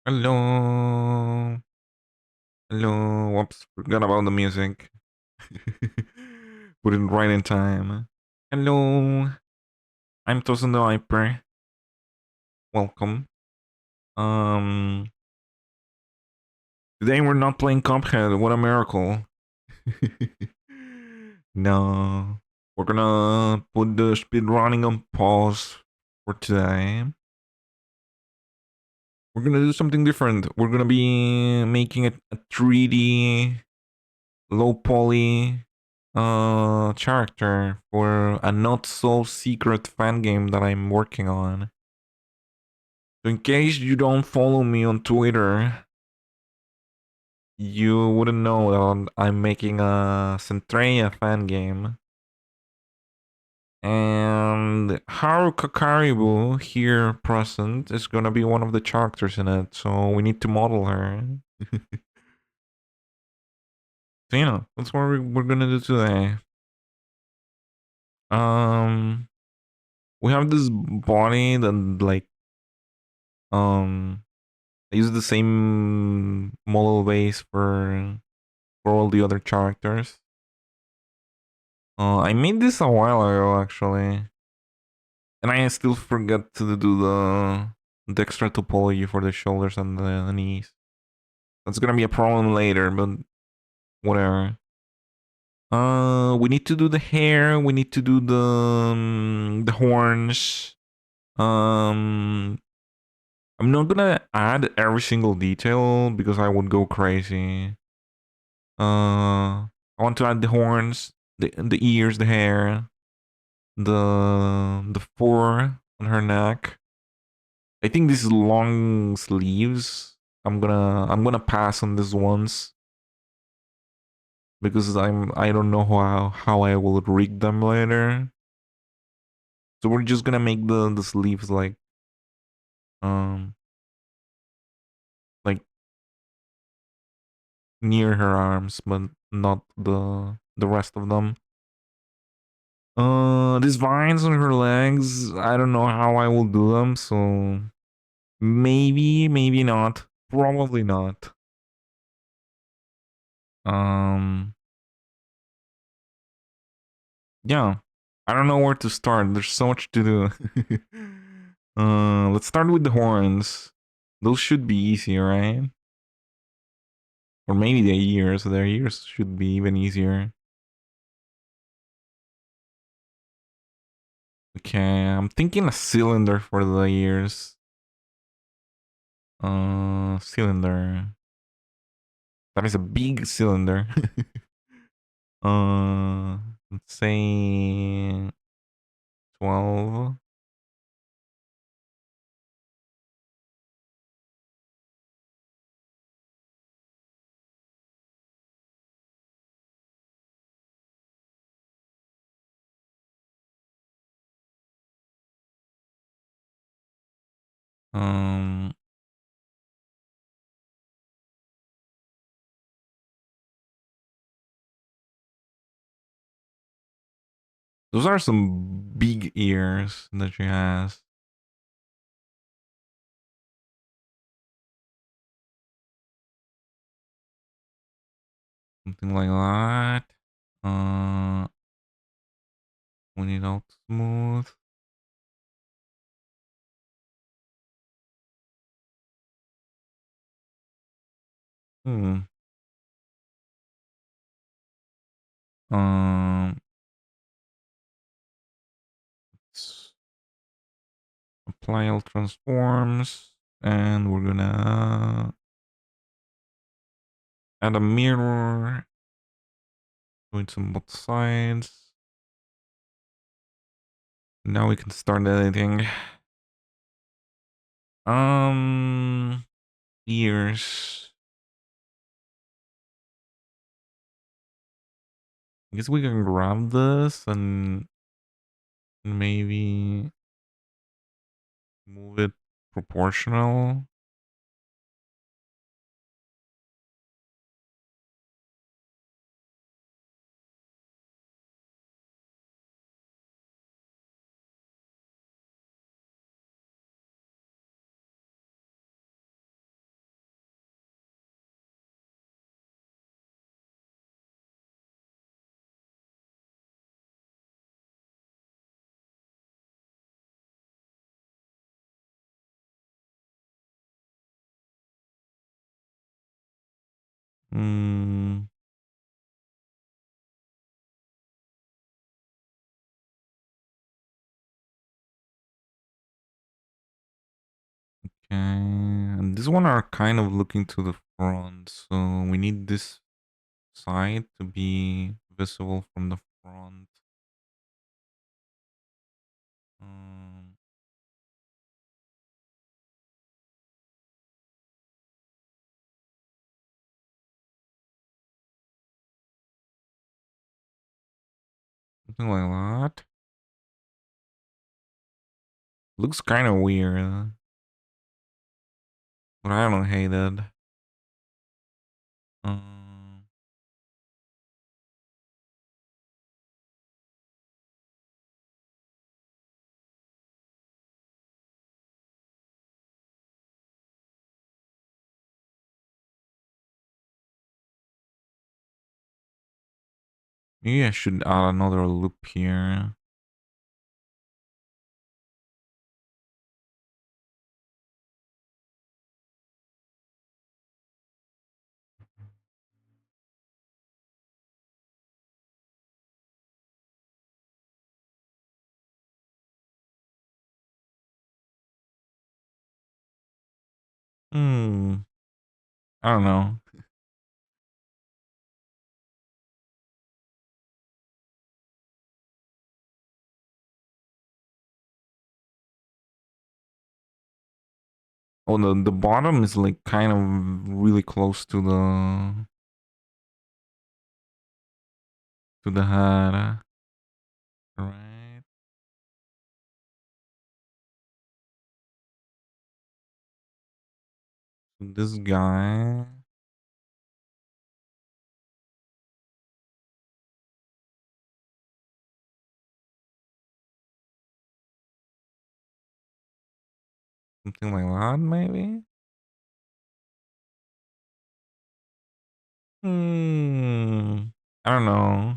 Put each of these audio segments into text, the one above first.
Hello. Hello. Whoops. Forgot about the music. Put it right in time. Hello. I'm Tosin the Hyper. Welcome. Um Today we're not playing Cuphead. What a miracle. No. We're gonna put the speed running on pause for today. We're gonna do something different. We're gonna be making it a 3D low poly character for a not so secret fan game that I'm working on. So in case you don't follow me on Twitter, you wouldn't know that I'm making a Centraia fan game. And Haru Kakaribu here present is gonna be one of the characters in it, so we need to model her. So yeah, that's what we're gonna do today. Um we have this body that like I use the same model base for all the other characters. I made this a while ago actually, and I still forget to do the extra topology for the shoulders and the knees. That's gonna be a problem later, but whatever. We need to do the hair. We need to do the horns. Um, I'm not gonna add every single detail because I would go crazy. I want to add the horns, the ears, the hair, the fur on her neck. I think this is long sleeves. I'm gonna pass on this ones because I don't know how I will rig them later. So we're just gonna make the sleeves um like near her arms, but not the rest of them. These vines on her legs, I don't know how I will do them, so maybe, maybe not. Probably not. Um, yeah. I don't know where to start. There's so much to do. Let's start with the horns. Those should be easy, right? Or maybe the ears. Their ears should be even easier. Okay, I'm thinking a cylinder for the ears. Cylinder. That is a big cylinder. uh, let's say 12. Um, those are some big ears that she has. Something like that. Uh, we need out smooth. Hmm. Um, let's apply all transforms, and we're gonna add a mirror. Doing some both sides. Now we can start editing. Um, ears. I guess we can grab this and maybe move it proportional. Hmm. Okay. And this one are kind of looking to the front, so we need this side to be visible from the front. Um, Something like that. Looks kind of weird, but I don't hate it. Um, Maybe I should add another loop here. Hmm. I don't know. Oh, the bottom is like kind of really close to the head, right? So this guy, something like that, maybe. Hmm. I don't know.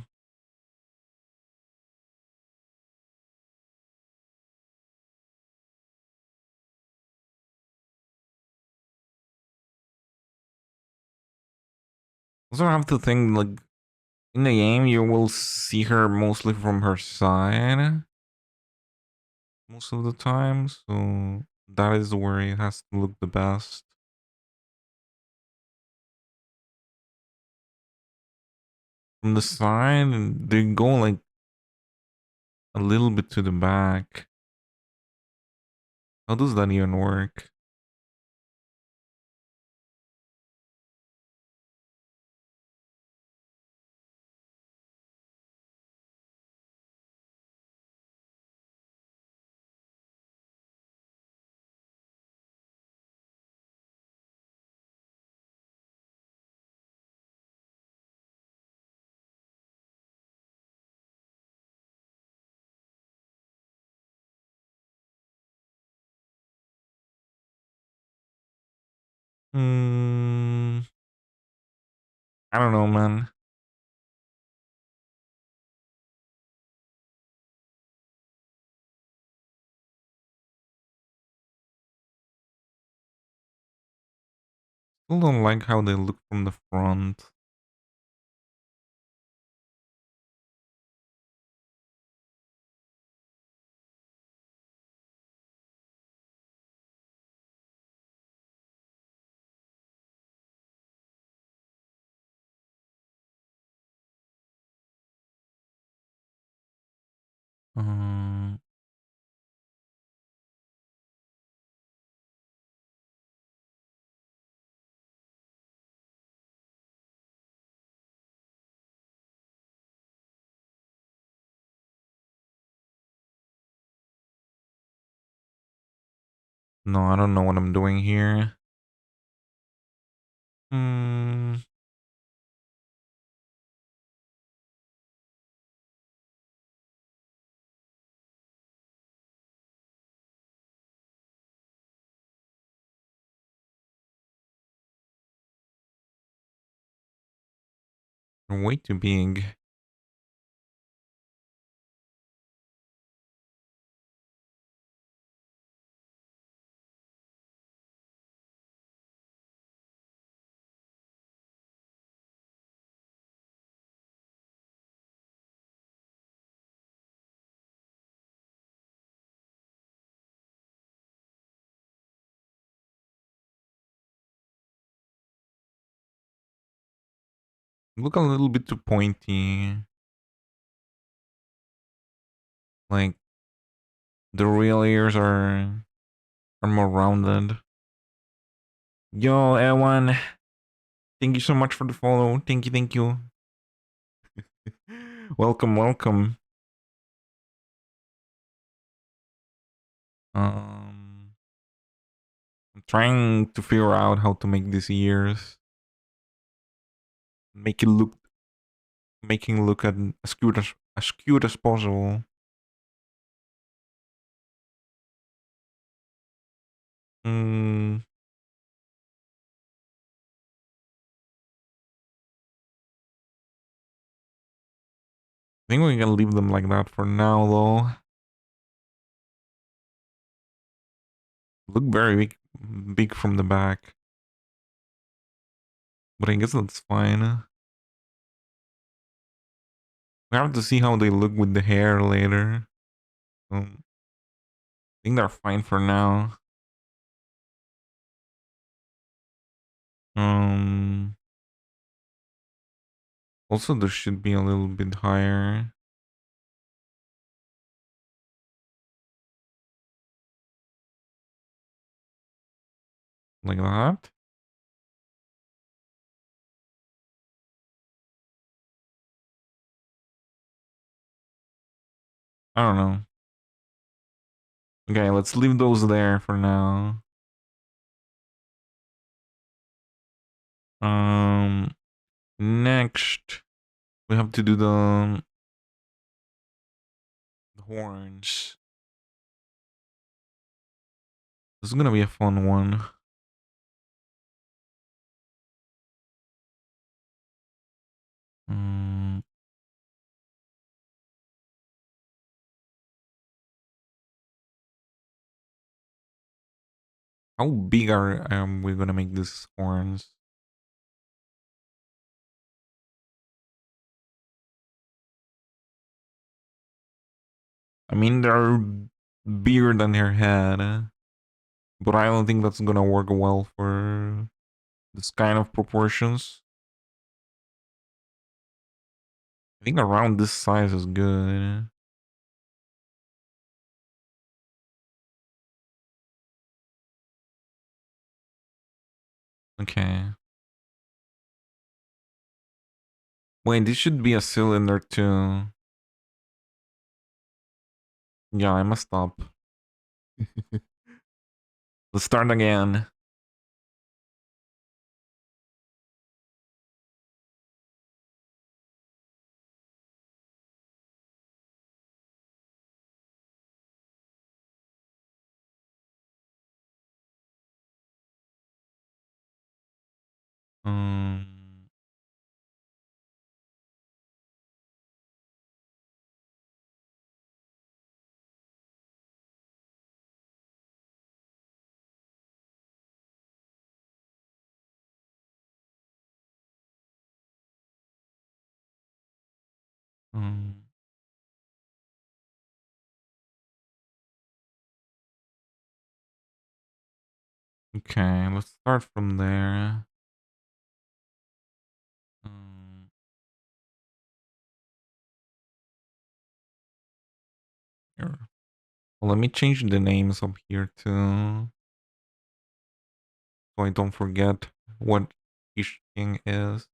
Also, I have to think like in the game, you will see her mostly from her side most of the time, so that is where it has to look the best. From the side, they go like a little bit to the back. How does that even work? Hmm. I don't know, man. Still don't like how they look from the front. Um. No, I don't know what I'm doing here. Hmm. Way too big. Look a little bit too pointy. Like the real ears are more rounded. Yo, Ewan, thank you so much for the follow. Thank you, thank you. Welcome, welcome. I'm trying to figure out how to make these ears. Make it look making look as cute as possible. Mm, I think we can leave them like that for now, though. Look very big from the back, but I guess that's fine. We have to see how they look with the hair later. I think they're fine for now. Um, Also, this should be a little bit higher. Like that. I don't know. Okay, let's leave those there for now. Um, Next we have to do the horns. This is gonna be a fun one. Mm, how big are we gonna make these horns? I mean, they're bigger than her head, but I don't think that's gonna work well for this kind of proportions. I think around this size is good. Okay. Wait, this should be a cylinder too. Yeah, I messed up. Let's start again. Um, um, okay, let's start from there. Um, Here. Well, let me change the names up here too, so I don't forget what each thing is.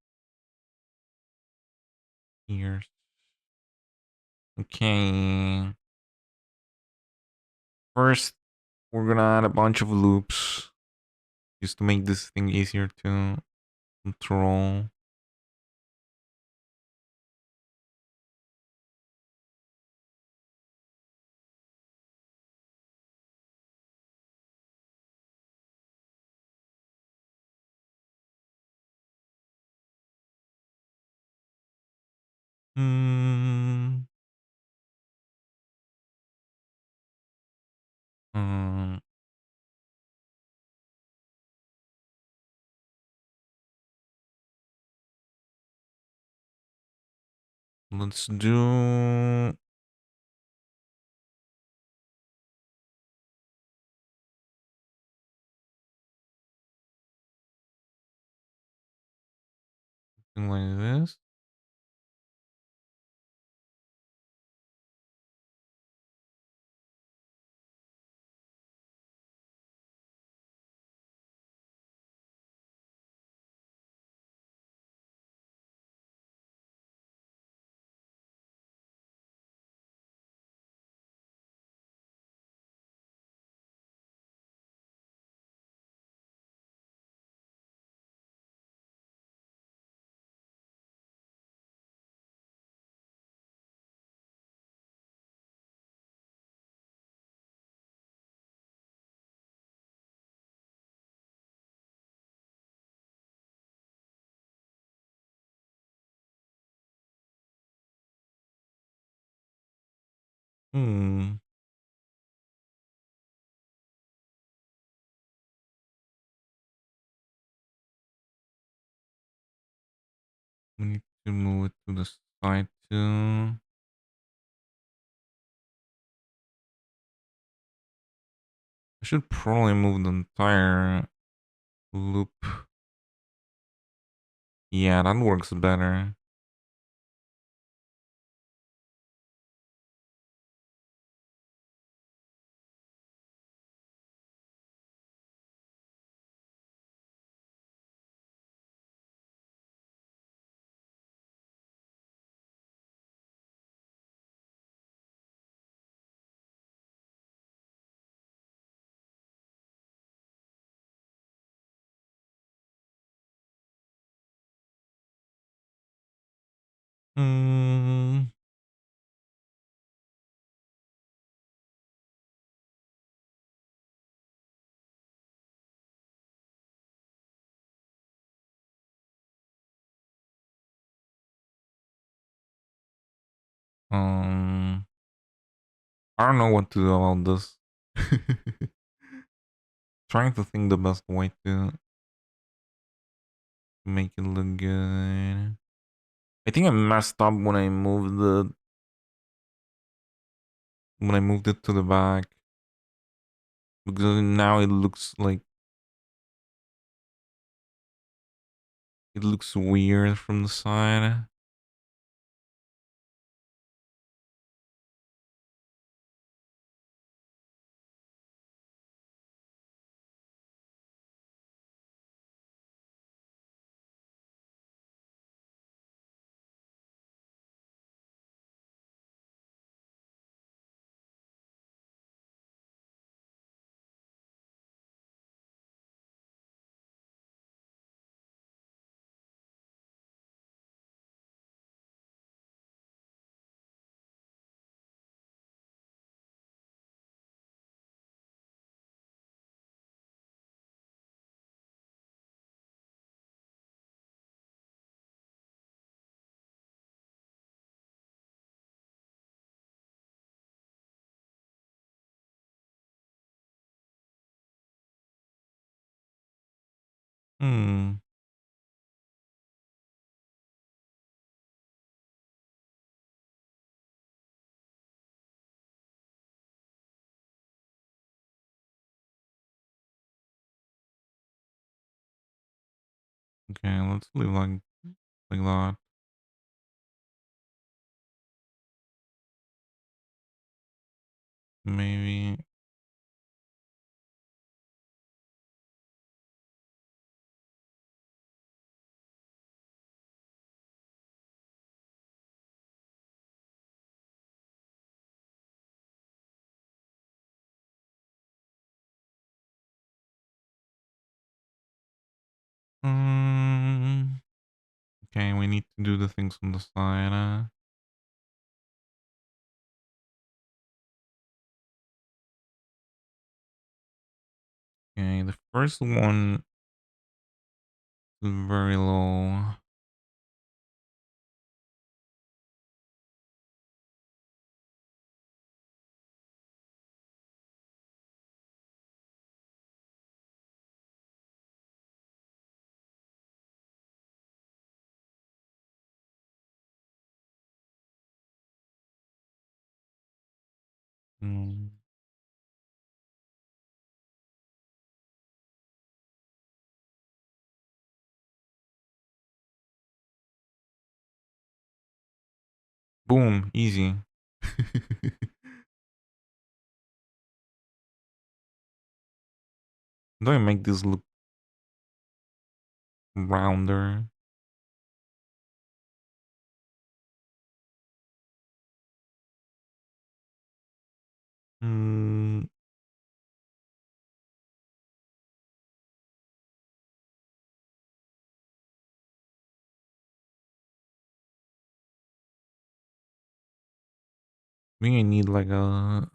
Here. Okay. First, we're gonna add a bunch of loops just to make this thing easier to control. Hmm. Um, let's do. something like this. Hmm. We need to move it to the side too. I should probably move the entire loop. Yeah, that works better. Hmm. Um. I don't know what to do about this. Trying to think the best way to make it look good. I think I messed up when I moved it to the back because now it looks weird from the side. Hmm. Okay, let's leave like that. Maybe. Um. Okay, we need to do the things on the side. Okay, the first one is very low. Hmm. Boom, easy. Do I make this look rounder? Hmm. Maybe I need like a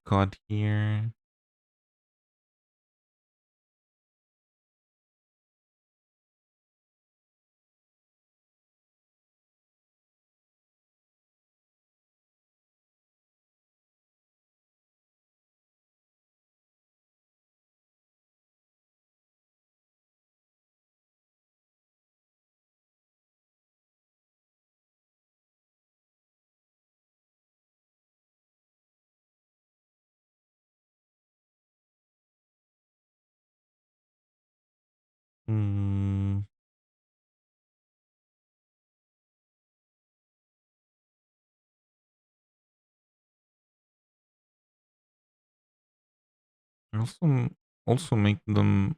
cut here. Hmm. I also make them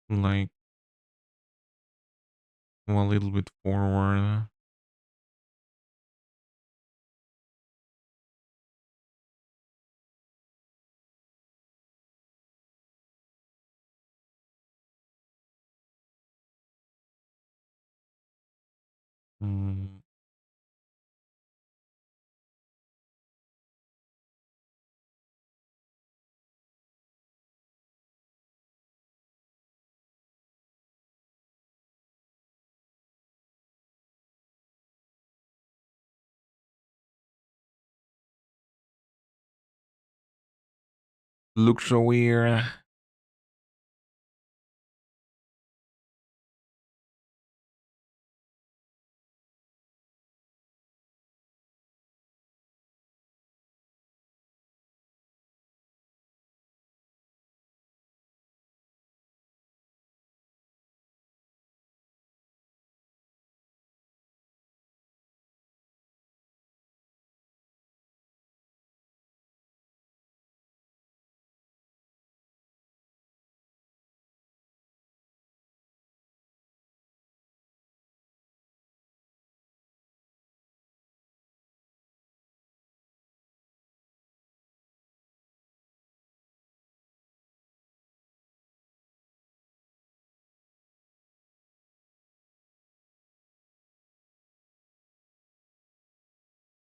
like a little bit forward. Hmm. Looks so weird.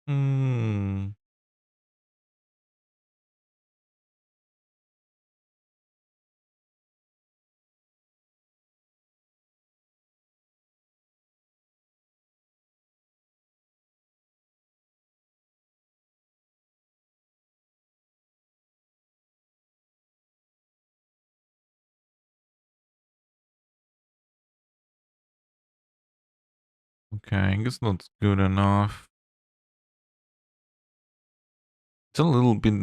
Hmm. Okay, I guess that's good enough. It's a little bit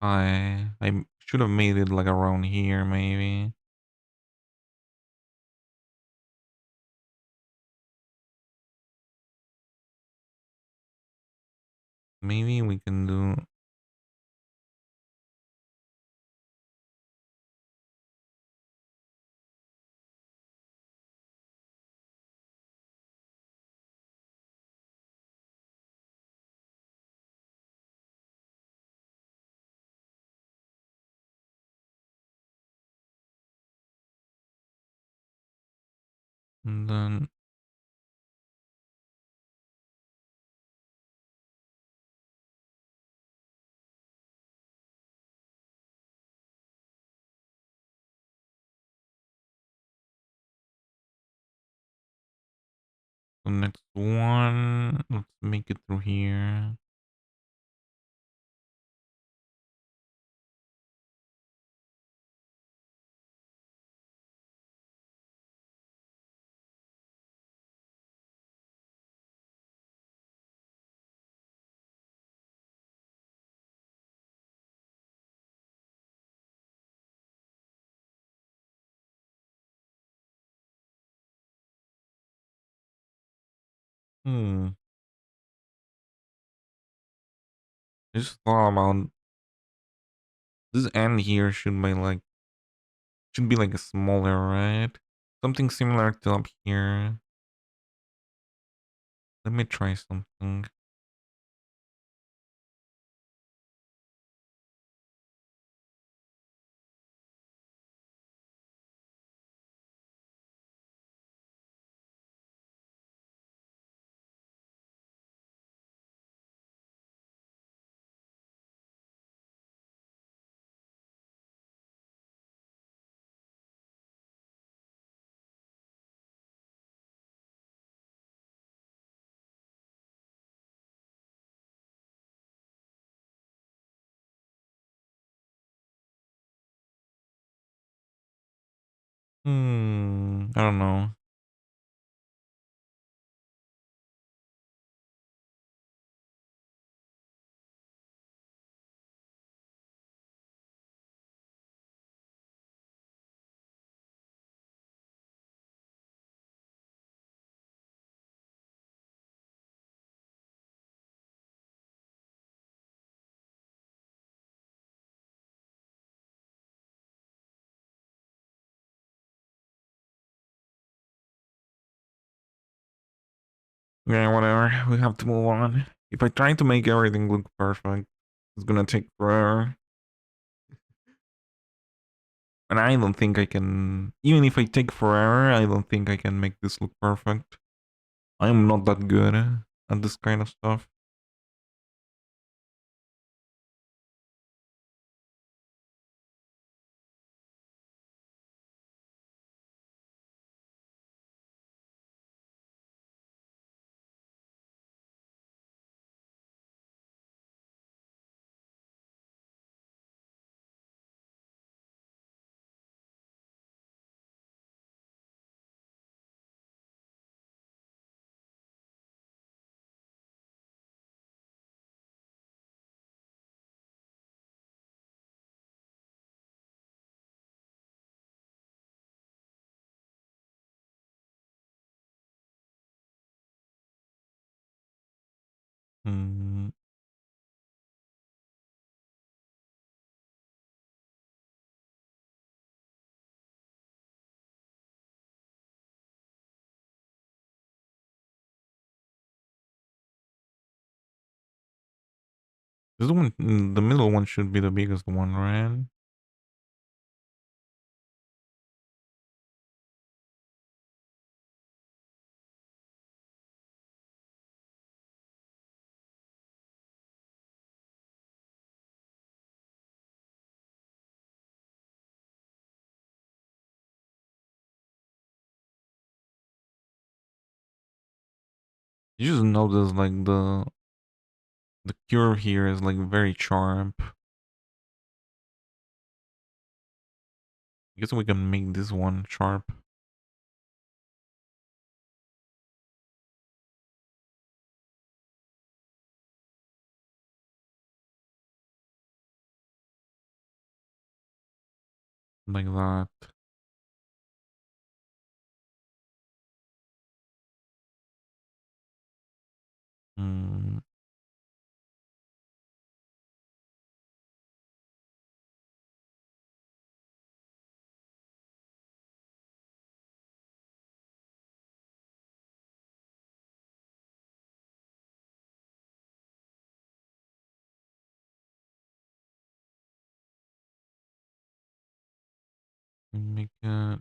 high. I should have made it like around here, maybe. Maybe we can do. And then the next one. Let's make it through here. Hmm. I just thought about this end here should be like a smaller, right? Something similar to up here. Let me try something. I don't know. Yeah, whatever. We have to move on. If I try to make everything look perfect, it's gonna take forever. And I don't think I can. Even if I take forever, I don't think I can make this look perfect. I'm not that good at this kind of stuff. Hmm. This one, the middle one should be the biggest one, right? You just notice like the curve here is like very sharp. I guess we can make this one sharp like that. Hmm. Make it.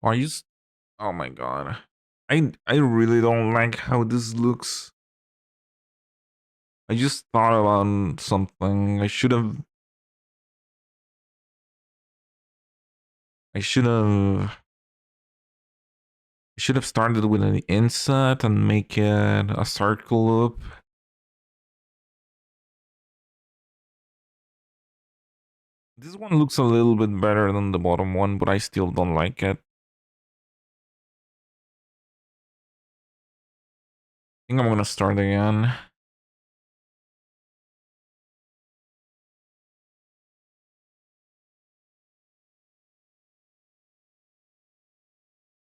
I just, oh my god, I really don't like how this looks. I just thought about something. I should have I should have started with an inset and make it a circle loop. This one looks a little bit better than the bottom one, but I still don't like it. I think I'm gonna start again.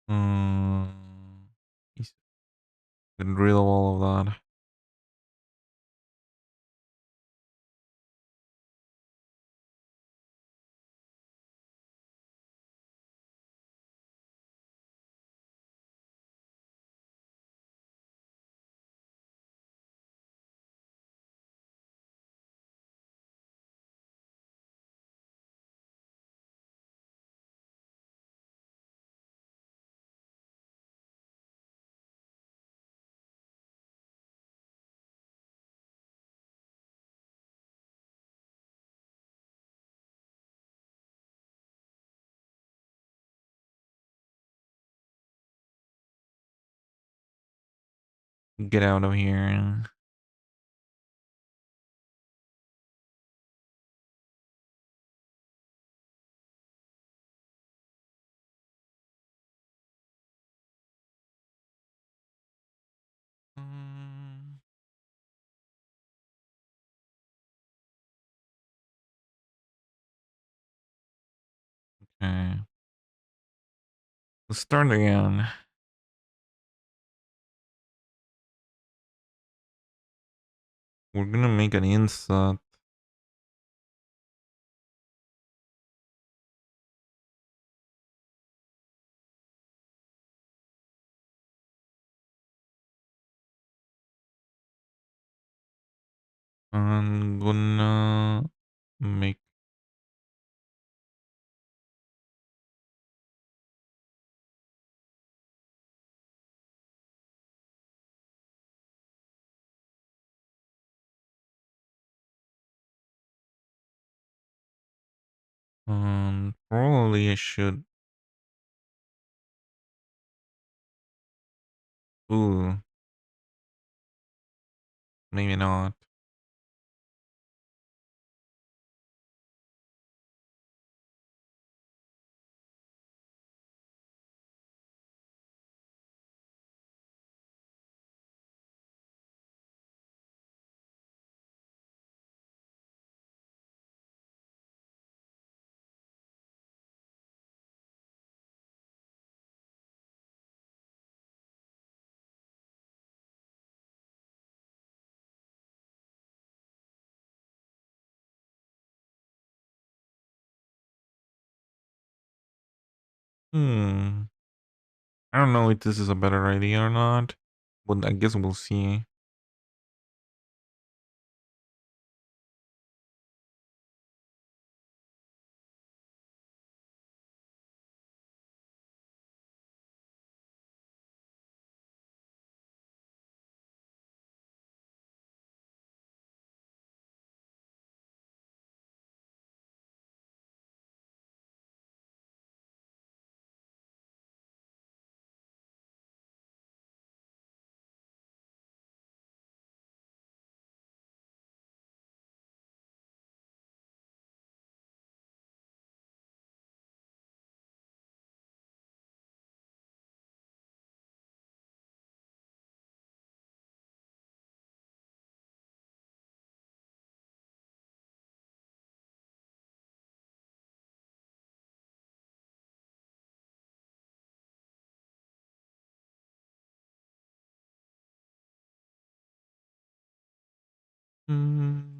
Hmm. Get rid of all of that. Get out of here. Mm, okay. Let's start again. We're gonna make an insert. I'm gonna make probably I should. Ooh, maybe not. Hmm. I don't know if this is a better idea or not, but I guess we'll see. Hmm.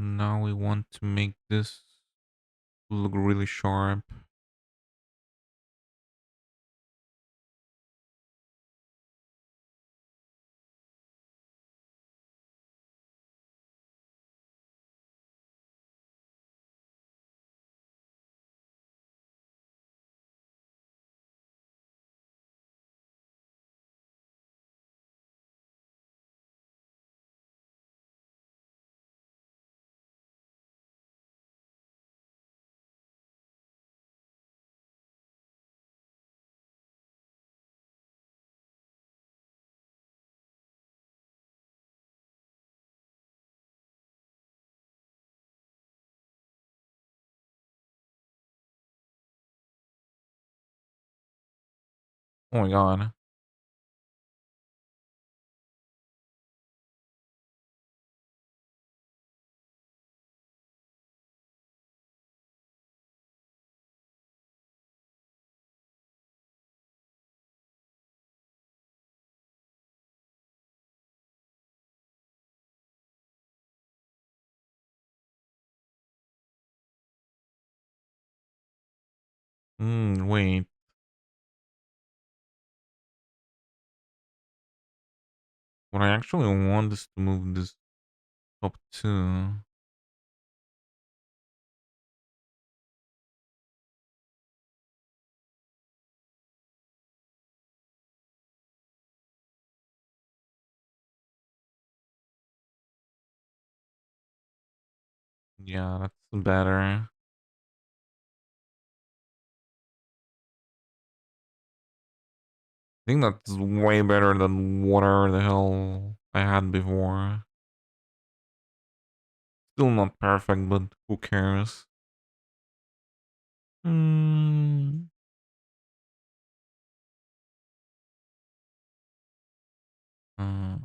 Now we want to make this look really sharp. Oh my god. Wait. What I actually want is to move this up too. Yeah, that's better. I think that's way better than whatever the hell I had before. Still not perfect, but who cares? Hmm. Uh,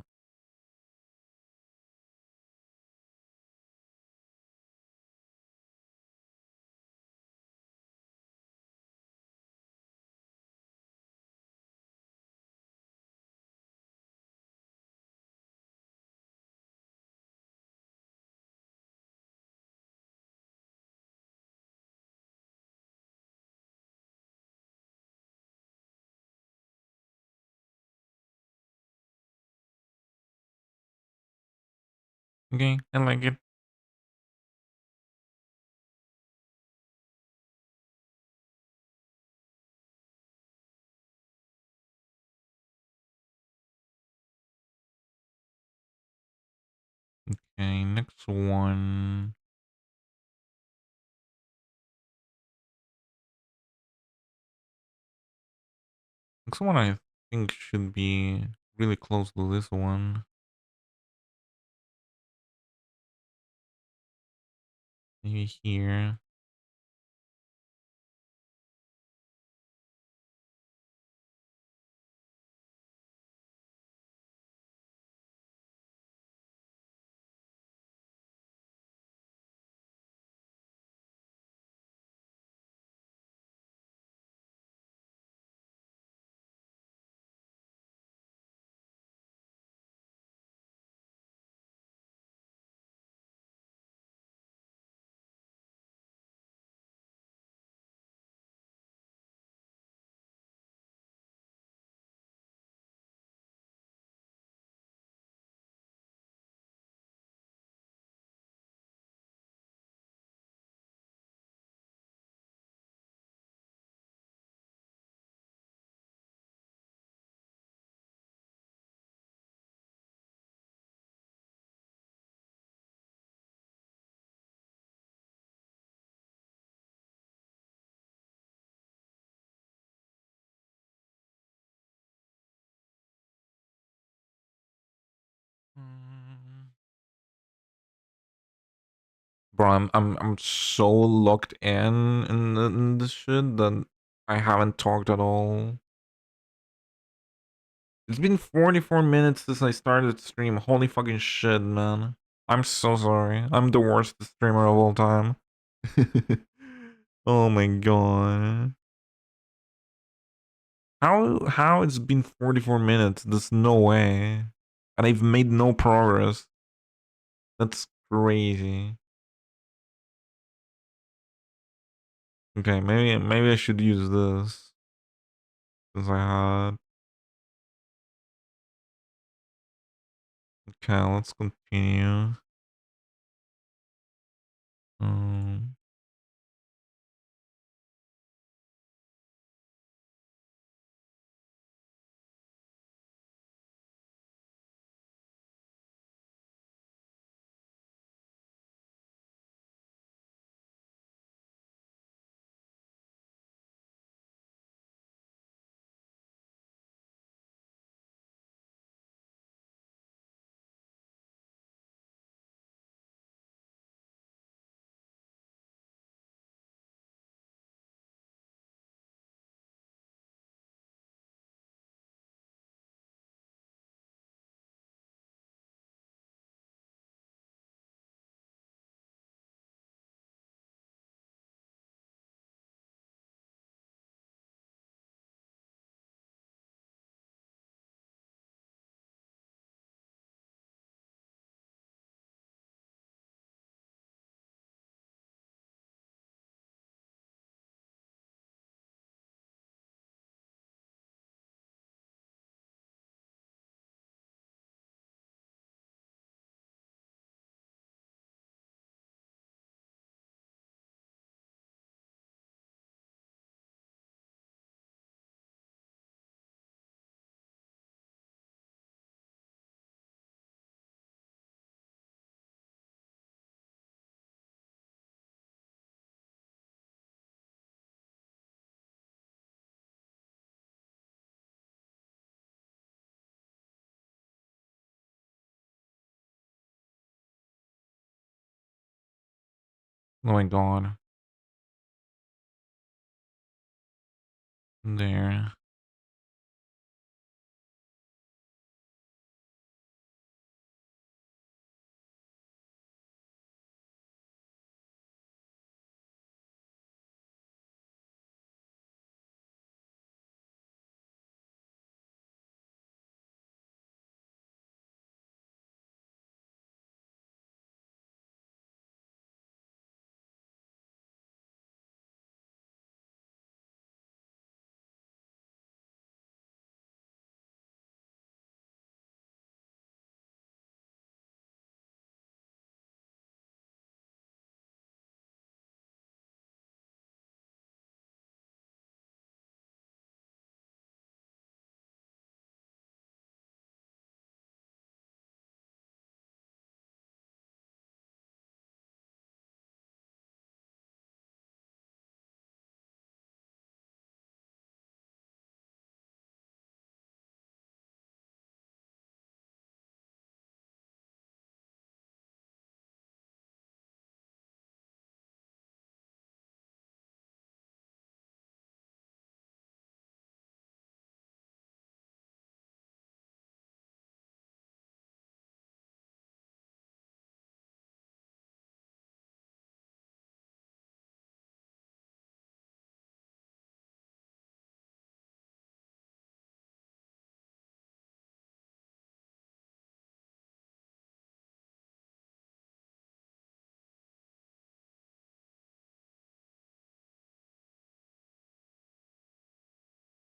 okay, I like it. Okay, next one. Next one I think should be really close to this one. Maybe here. Mm. Bro, I'm so locked in this shit that I haven't talked at all. It's been 44 minutes since I started the stream. Holy fucking shit, man. I'm so sorry. I'm the worst streamer of all time. Oh my god. How it's been 44 minutes? There's no way. And I've made no progress. That's crazy. Okay, maybe I should use this since I had. Okay, let's continue. Um, oh my god. There.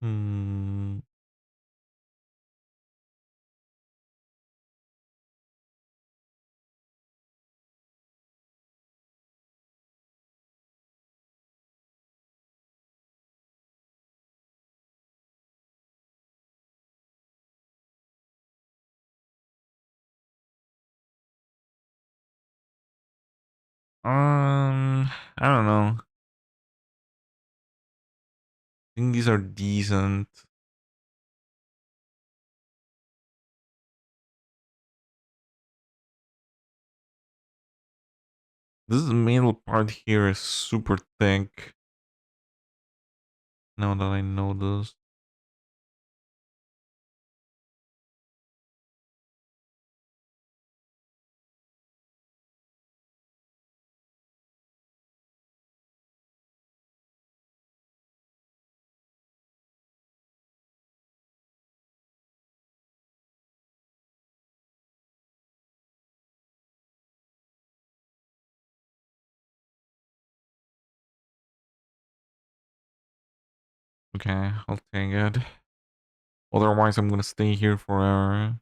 Hmm. I don't know. I think these are decent. This middle part here is super thick. Now that I know this. Okay, I'll take it. Otherwise, I'm gonna stay here forever.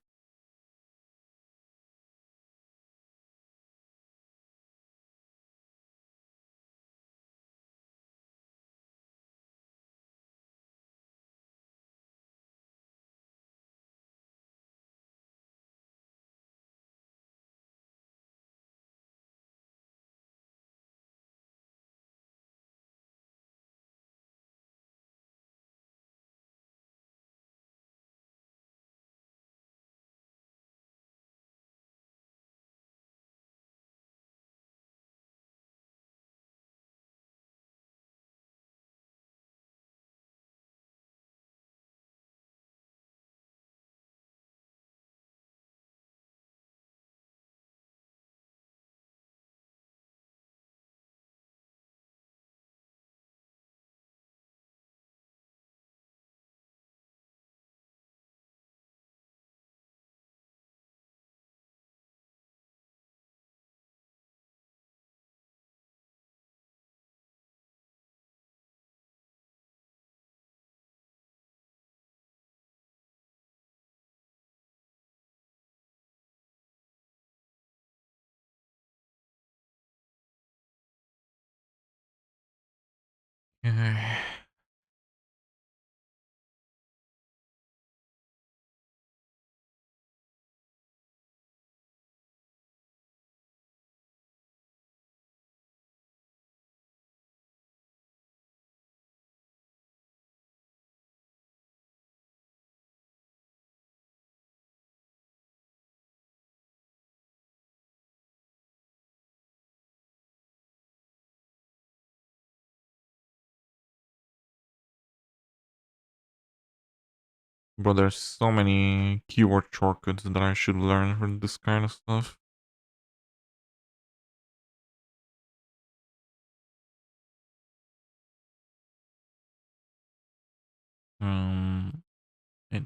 Okay. Bro, there's so many keyboard shortcuts that I should learn for this kind of stuff. Um, it,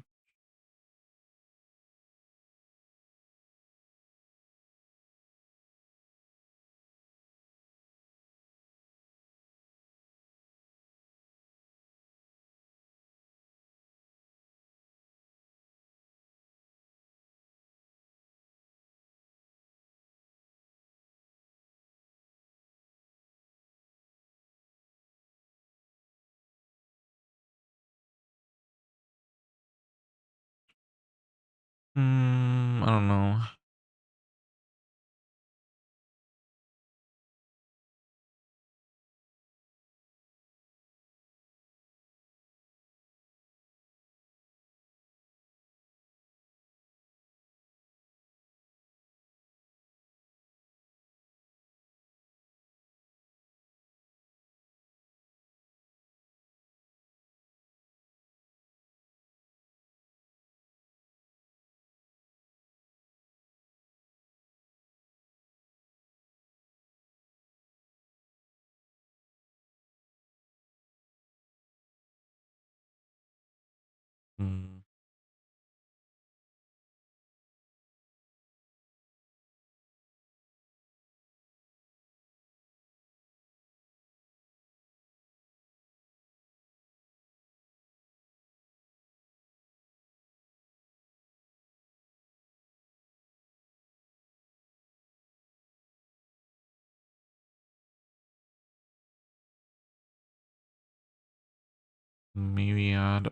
I don't know. Mm, maybe add.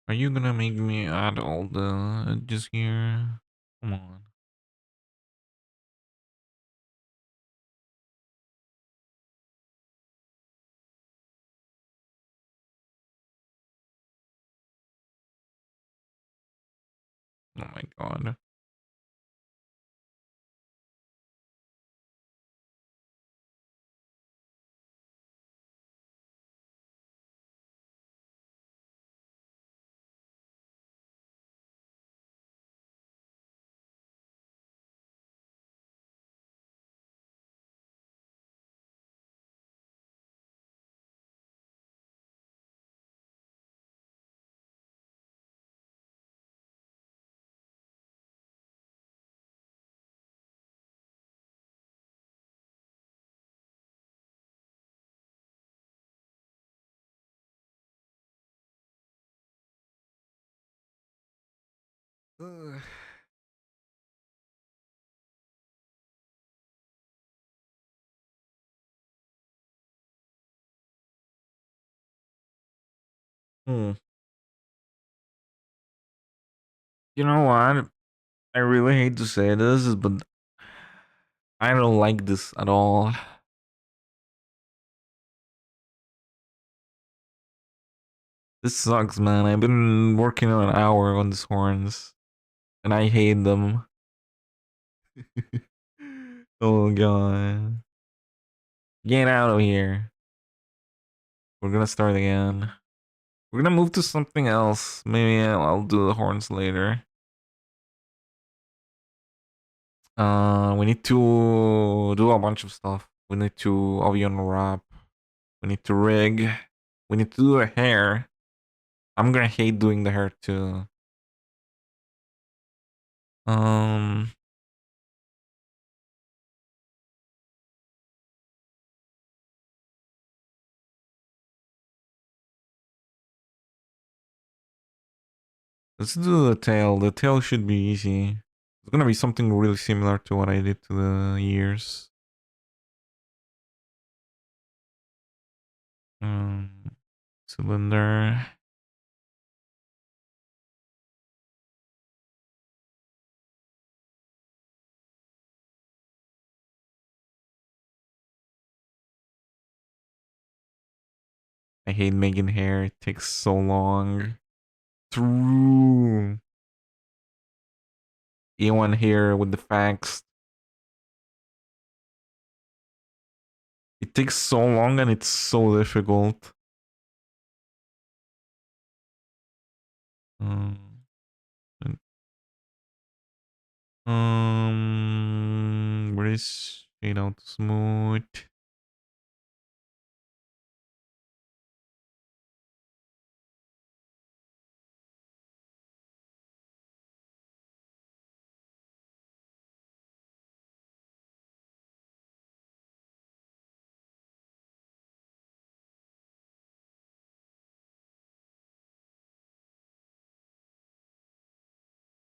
Are you gonna make me add all the edges here? Come on. Oh my god. Ugh. Hmm. You know what? I really hate to say this, but I don't like this at all. This sucks, man. I've been working on an hour on these horns, and I hate them. Oh god. Get out of here. We're gonna start again. We're gonna move to something else. Maybe I'll do the horns later. We need to do a bunch of stuff. We need to avian wrap. We need to rig. We need to do a hair. I'm gonna hate doing the hair too. Um, let's do the tail. The tail should be easy. It's gonna be something really similar to what I did to the ears. Um, cylinder. I hate making hair. It takes so long. True. A1 here with the facts. It takes so long and it's so difficult. Um, where is shade out smooth?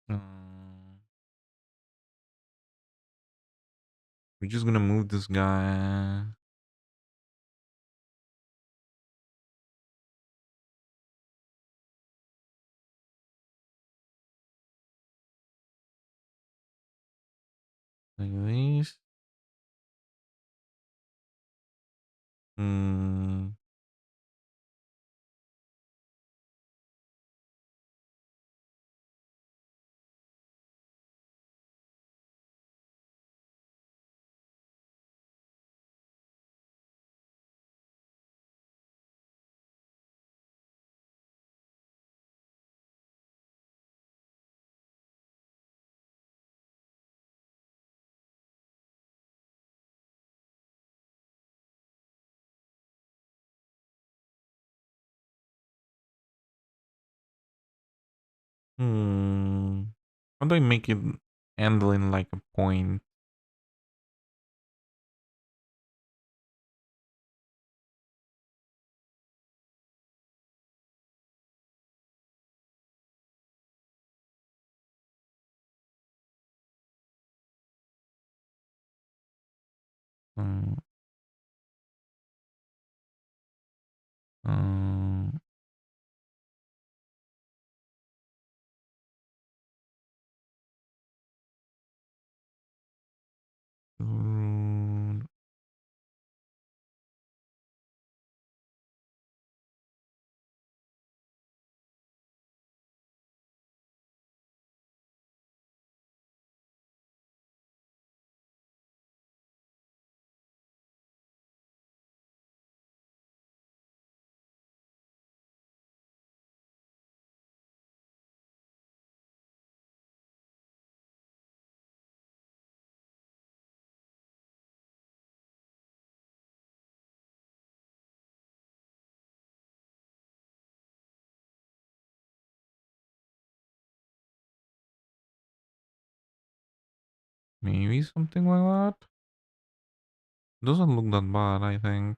Um, we're just gonna move this guy like this. Hmm. Hmm. How do I make it handling like a point? Um, um, mm, maybe something like that. Doesn't look that bad, I think.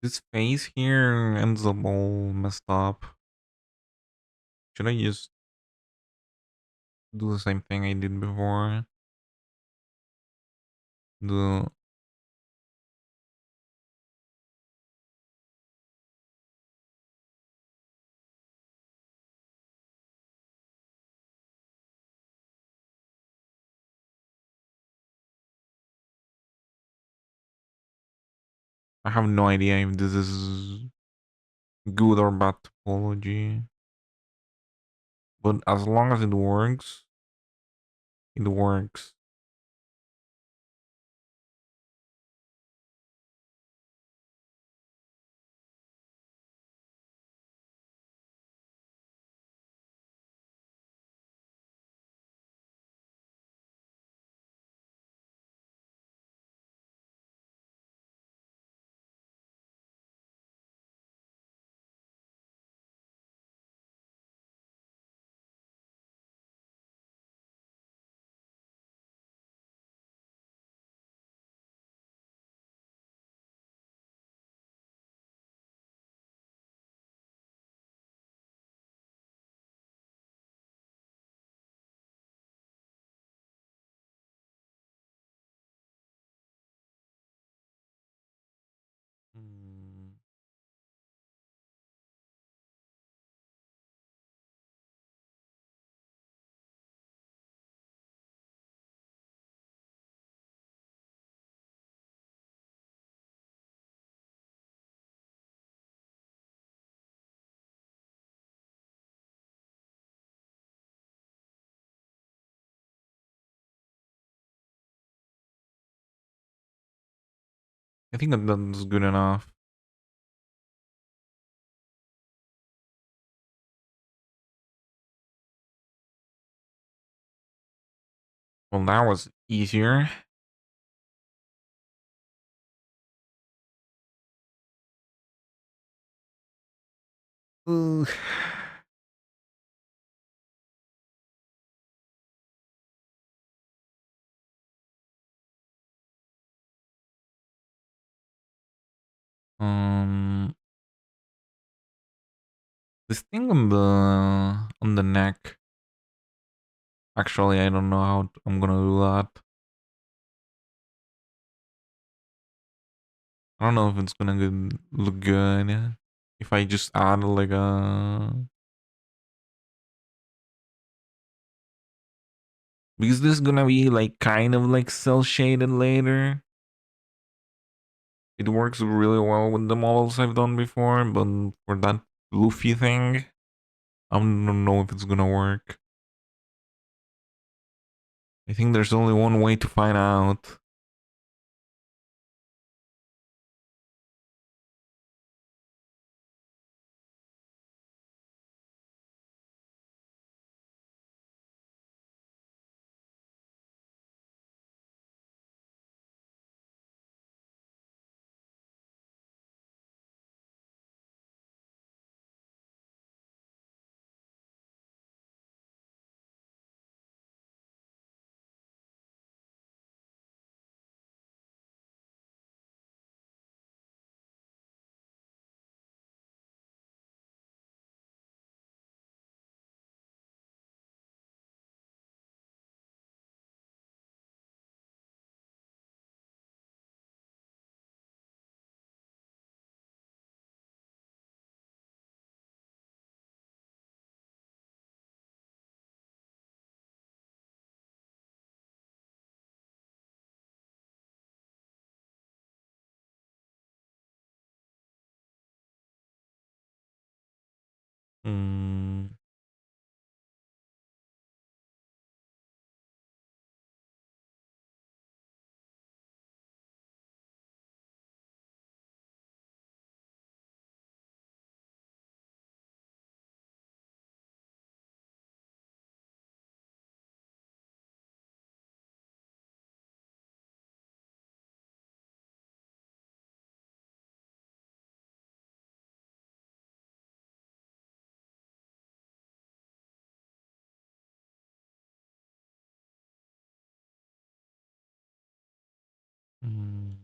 This face here ends up all messed up. Should I just do the same thing I did before? The I have no idea if this is good or bad topology. But as long as it works, it works. Mm. I think that that's good enough. Well, that was easier. Ooh. Um, this thing on the neck. Actually, I don't know how I'm gonna do that. I don't know if it's gonna look good. If I just add like a because this is gonna be like kind of like cell shaded later. It works really well with the models I've done before, but for that Luffy thing, I don't know if it's gonna work. I think there's only one way to find out. Hmm. Hmm.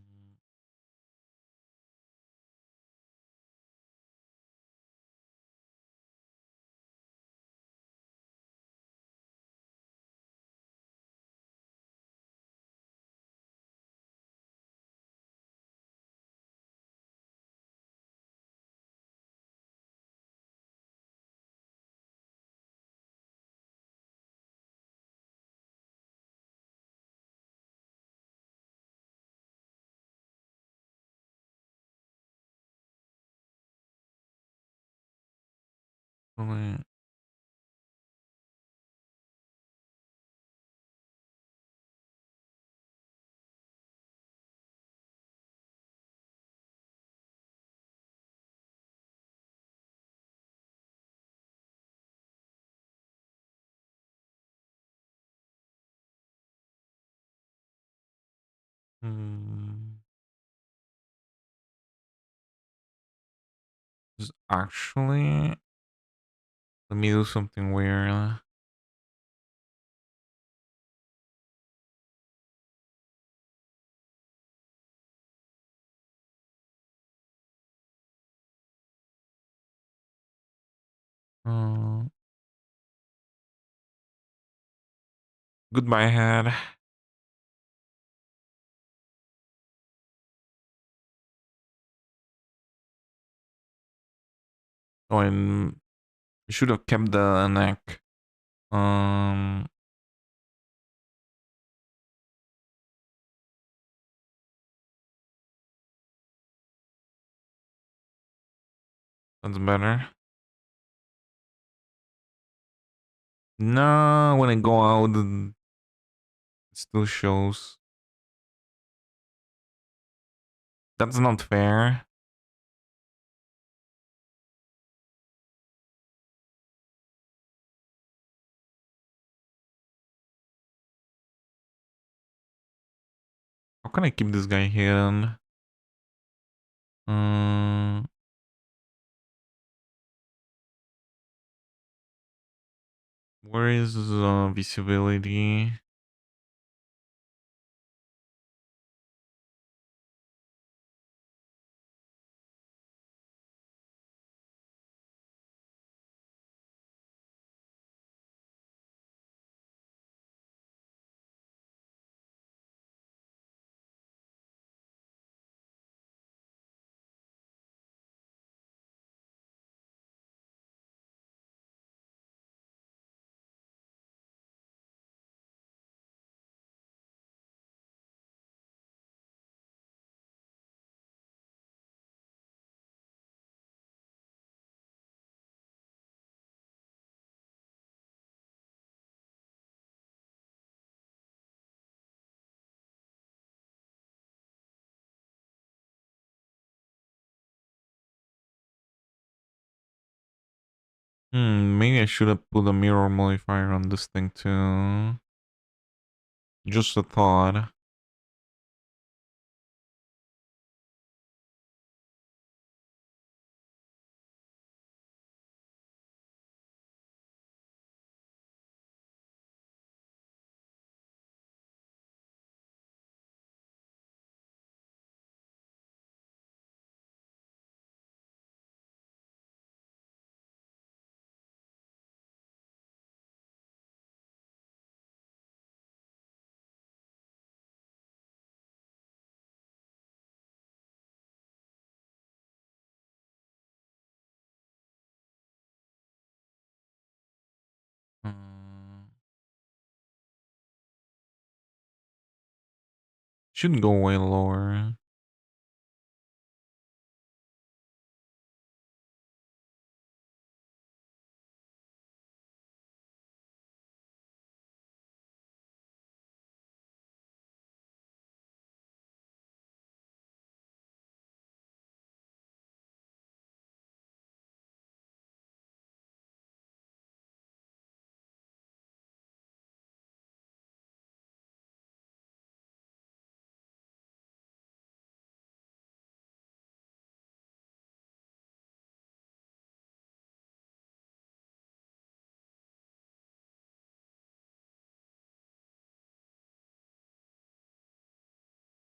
Wait. Hmm. Actually, let me do something weird. Uh, Goodbye, head. Oh, and you should have kept the neck. Um, that's better. No, when I go out, it still shows. That's not fair. How can I keep this guy hidden? Um, where is visibility? Maybe I should have put a mirror modifier on this thing too. Just a thought. Uh, should go way lower.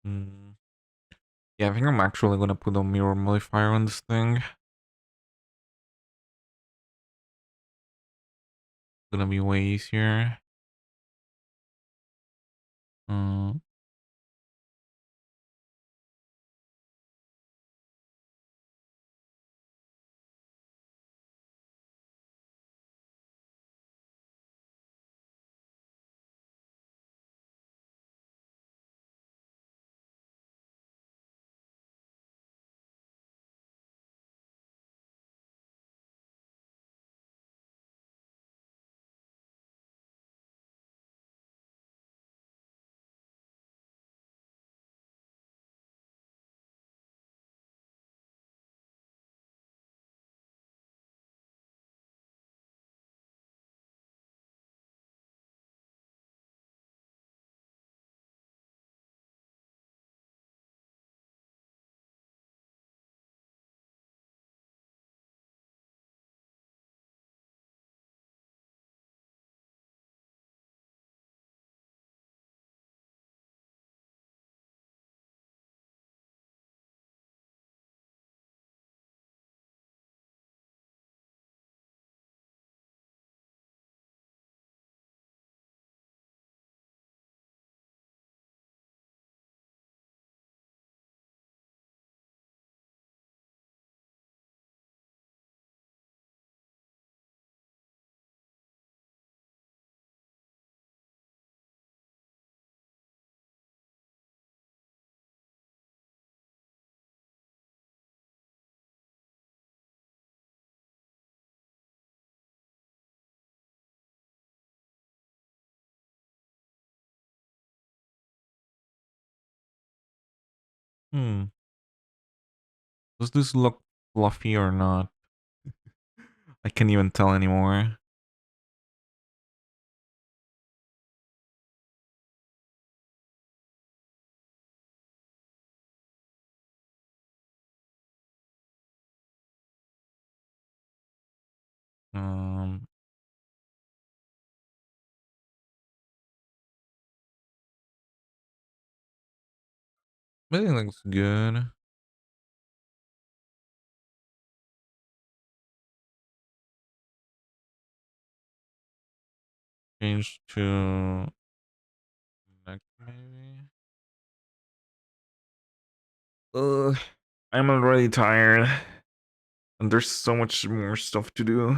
Mm. Yeah, I think I'm actually gonna put a mirror modifier on this thing. Gonna be way easier. Uh, Hmm. Does this look fluffy or not? I can't even tell anymore. Um, I think looks good. Change to neck maybe. Ugh, I'm already tired, and there's so much more stuff to do.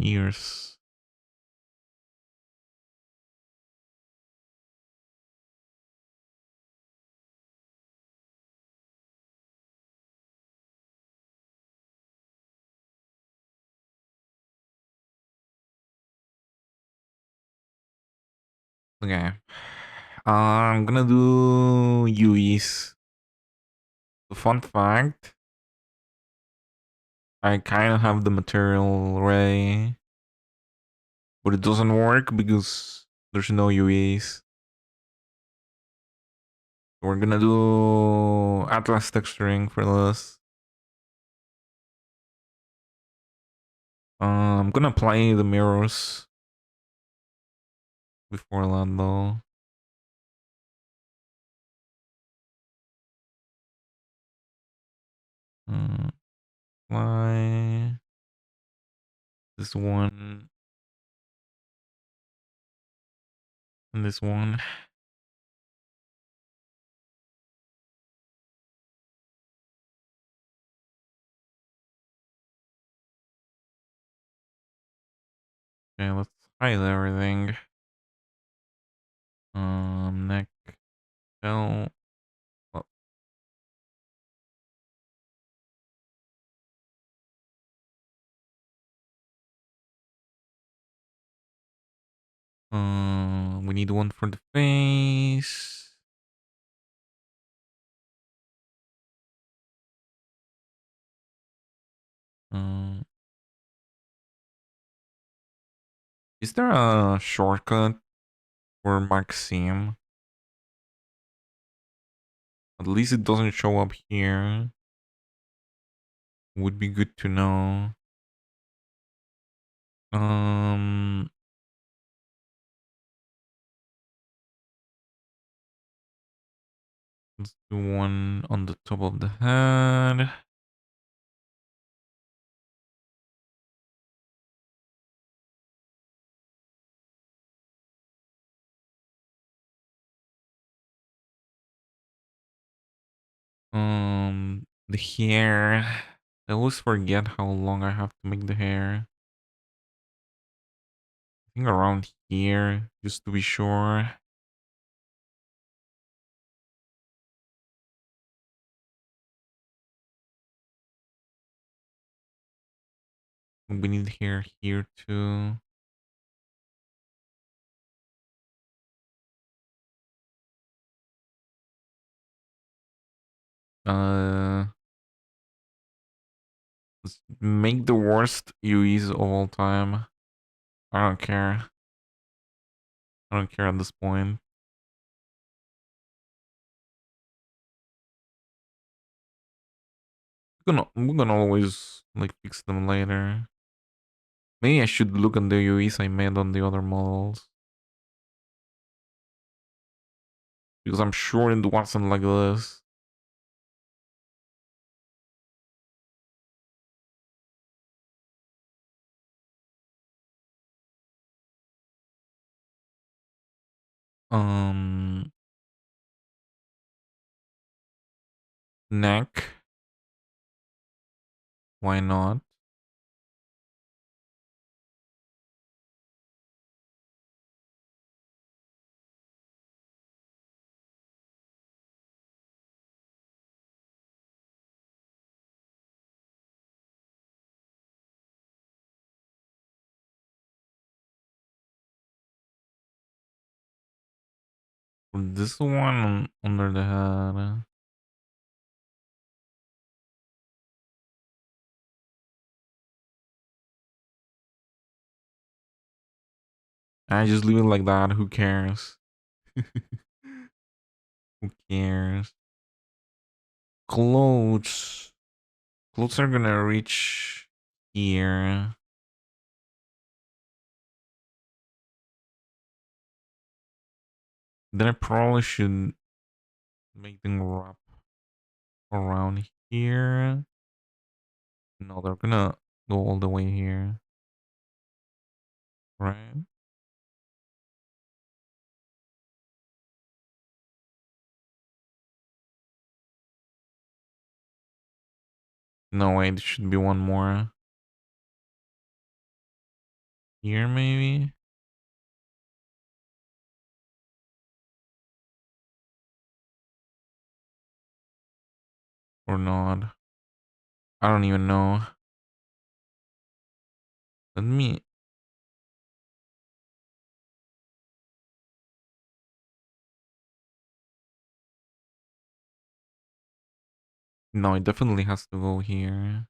Ears. Okay. I'm gonna do UEs. The fun fact, I kind of have the material ready, but it doesn't work because there's no UEs. We're gonna do Atlas texturing for this. I'm gonna apply the mirrors before that though. Apply this one and this one. Okay, let's hide everything. Neck, tail. Oh, we need one for the face. Uh, is there a shortcut for Maxime? At least it doesn't show up here. Would be good to know. Um, let's do one on the top of the head. The hair. I always forget how long I have to make the hair. I think around here, just to be sure. We need hair here too. Uh, let's make the worst UEs of all time. I don't care. I don't care at this point. We're gonna always like fix them later. Maybe I should look at the UEs I made on the other models. Because I'm sure it wasn't like this. Um, Neck. Why not? This one under the head. I just leave it like that. Who cares? Who cares? Clothes. Clothes are gonna reach here. Then I probably should make them wrap around here. No, they're gonna go all the way here. Right? No, wait, there should be one more. Here, maybe? Or not? I don't even know. Let me... No, it definitely has to go here.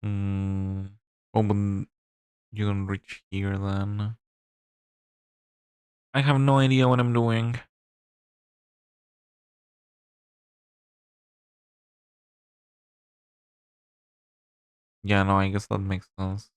Hmm. Oh, but you don't reach here then. I have no idea what I'm doing. Yeah, no, I guess that makes sense.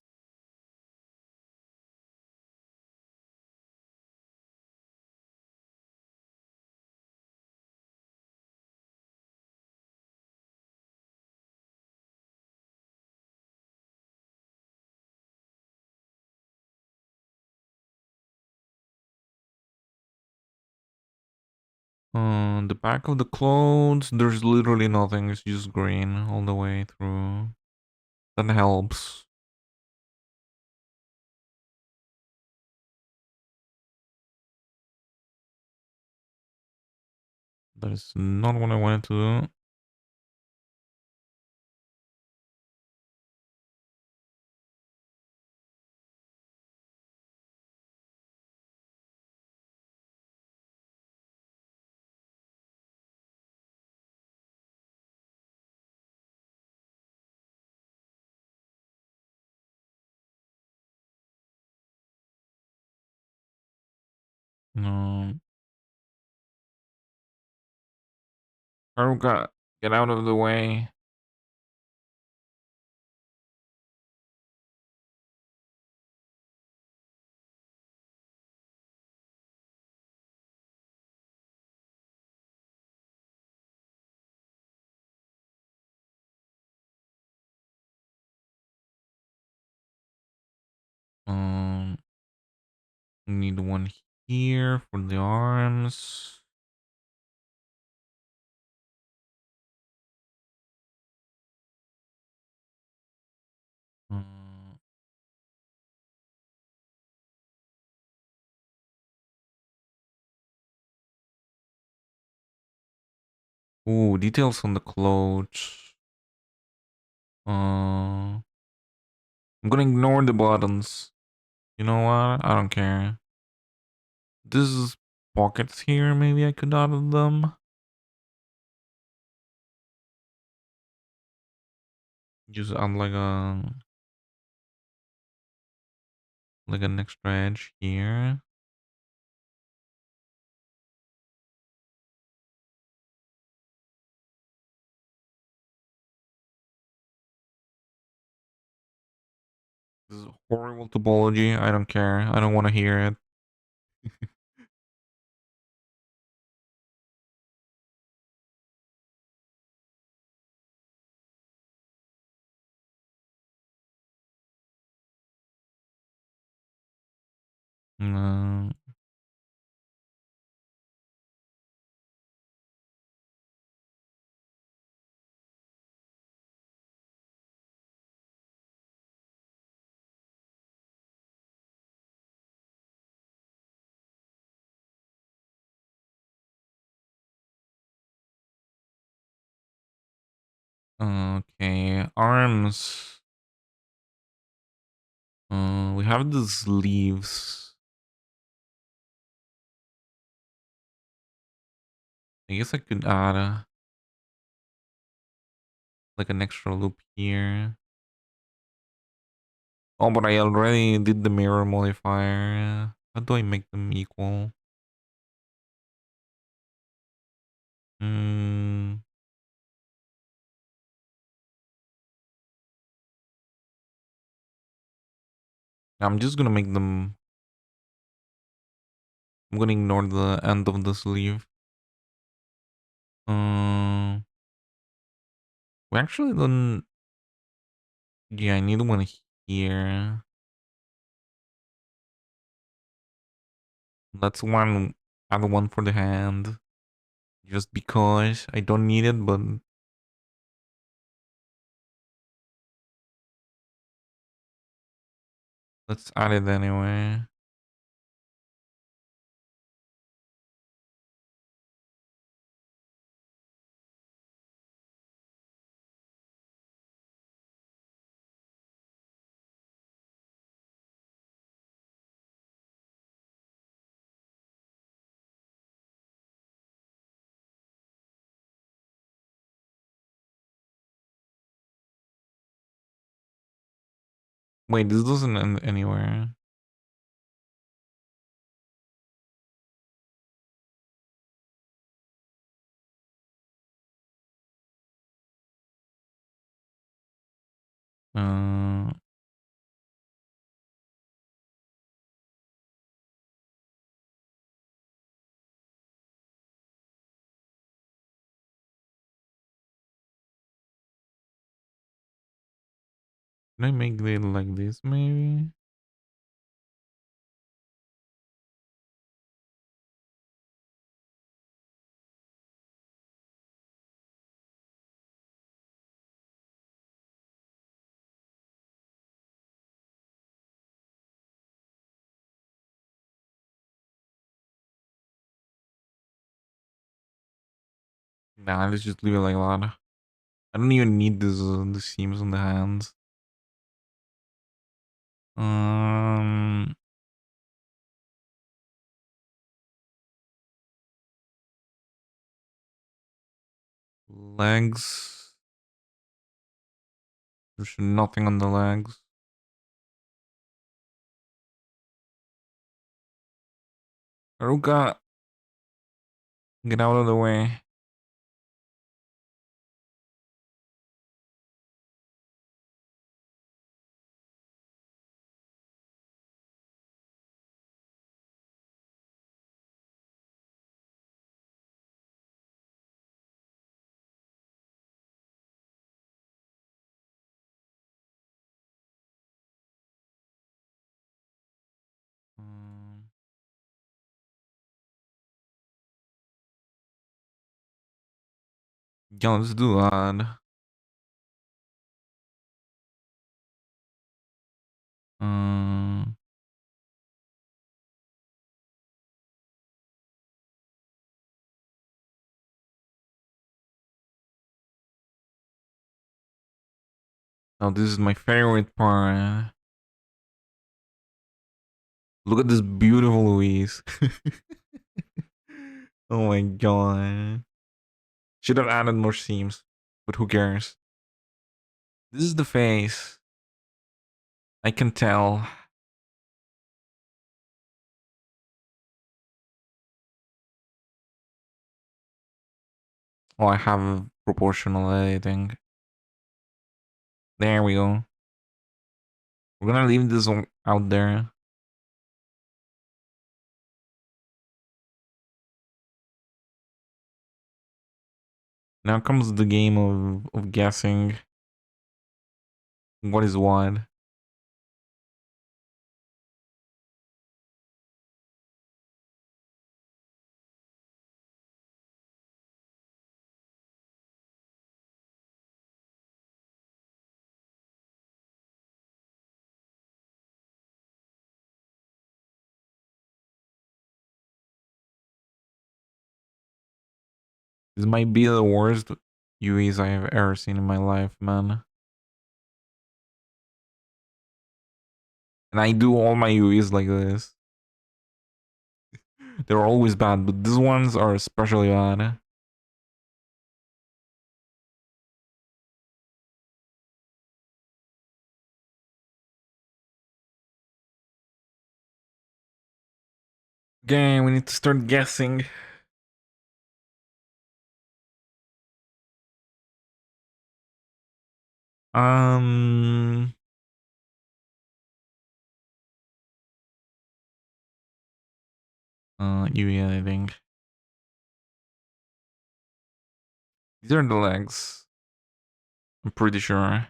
The back of the clothes, there's literally nothing. It's just green all the way through. That helps. That is not what I wanted to do. No. Haruka, get out of the way. Um, need one here for the arms. Uh, ooh, details on the clothes. I'm gonna ignore the buttons. You know what? I don't care. This is pockets here. Maybe I could add them. Just add like an extra edge here. This is horrible topology. I don't care. I don't want to hear it. No. Okay, arms. We have the sleeves. I guess I could add like an extra loop here. Oh, but I already did the mirror modifier. How do I make them equal? Hmm. I'm just gonna make them. I'm gonna ignore the end of the sleeve. We actually don't. Yeah, I need one here. That's one. Add one for the hand. Just because I don't need it, but let's add it anyway. Wait, this doesn't end anywhere. Uh, can I make it like this maybe? Nah, let's just leave it like that. I don't even need this the seams on the hands. Um, legs. There's nothing on the legs. Haruka, get out of the way. Um, yeah, let's do that. Um, now this is my favorite part. Look at this beautiful Louise. Oh my god. Should have added more seams, but who cares? This is the face. I can tell. Oh, I have proportional editing. There we go. We're gonna leave this out there. Now comes the game of guessing what is what. This might be the worst UEs I have ever seen in my life, man. And I do all my UEs like this. They're always bad, but these ones are especially bad. Okay, we need to start guessing. Um, UE, I think. These are the legs. I'm pretty sure.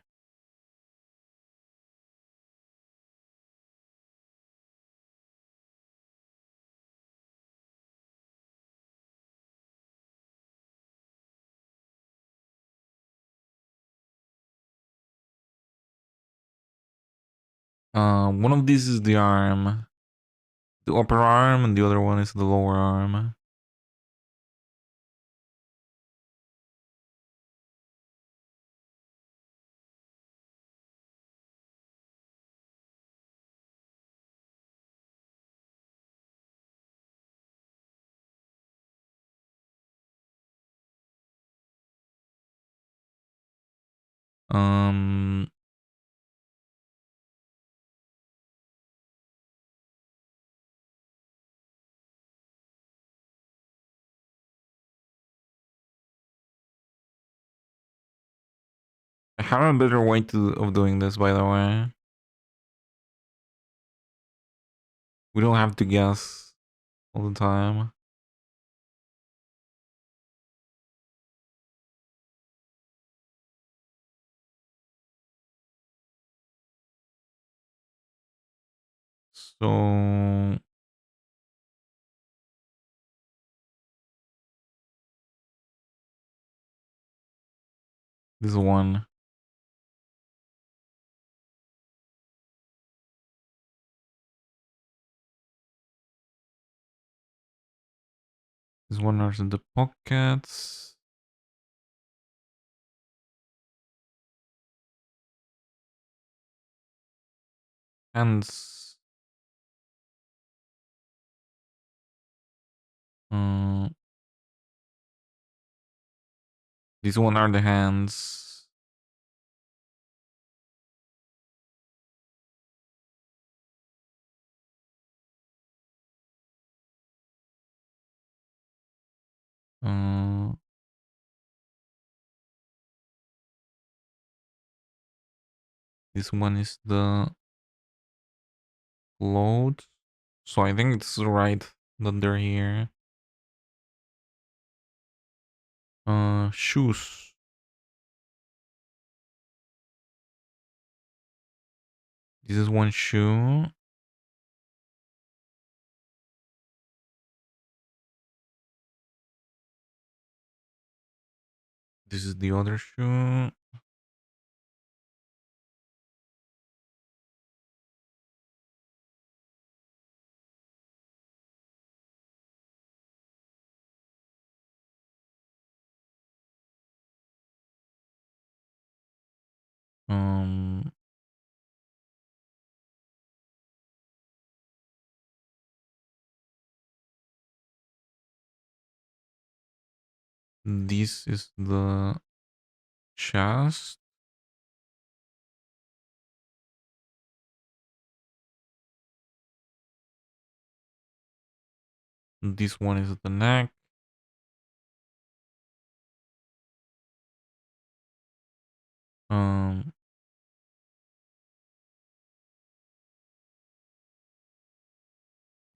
One of these is the arm. The upper arm, and the other one is the lower arm. Um, I have a better way of doing this, by the way. We don't have to guess all the time. So this one. This one are in the pockets. Hands. Uh, these one are the hands. Uh, this one is the load. So I think it's right that they're here. Shoes. This is one shoe. This is the other shoe. Um, this is the chest. This one is the neck. Um,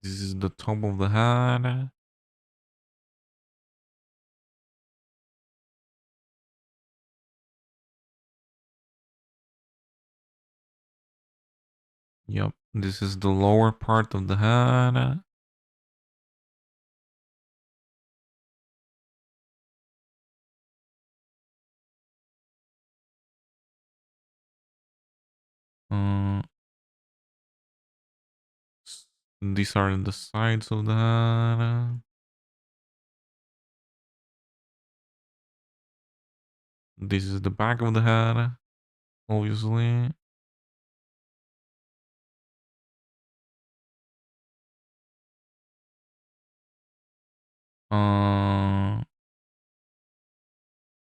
this is the top of the head. Yep, this is the lower part of the head. Uh, these are the sides of the head. This is the back of the head, obviously.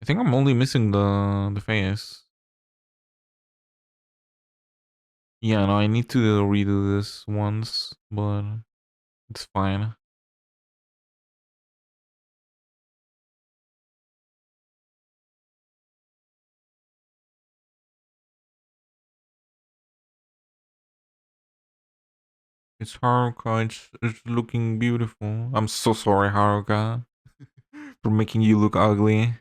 I think I'm only missing the face. Yeah, no, I need to redo this once, but it's fine. It's Haruka. It's looking beautiful. I'm so sorry, Haruka, for making you look ugly.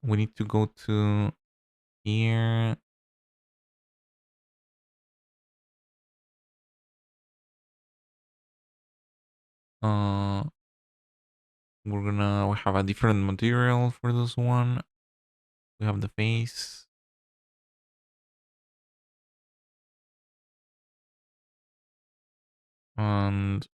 We need to go to here. Uh, we have a different material for this one. We have the face. And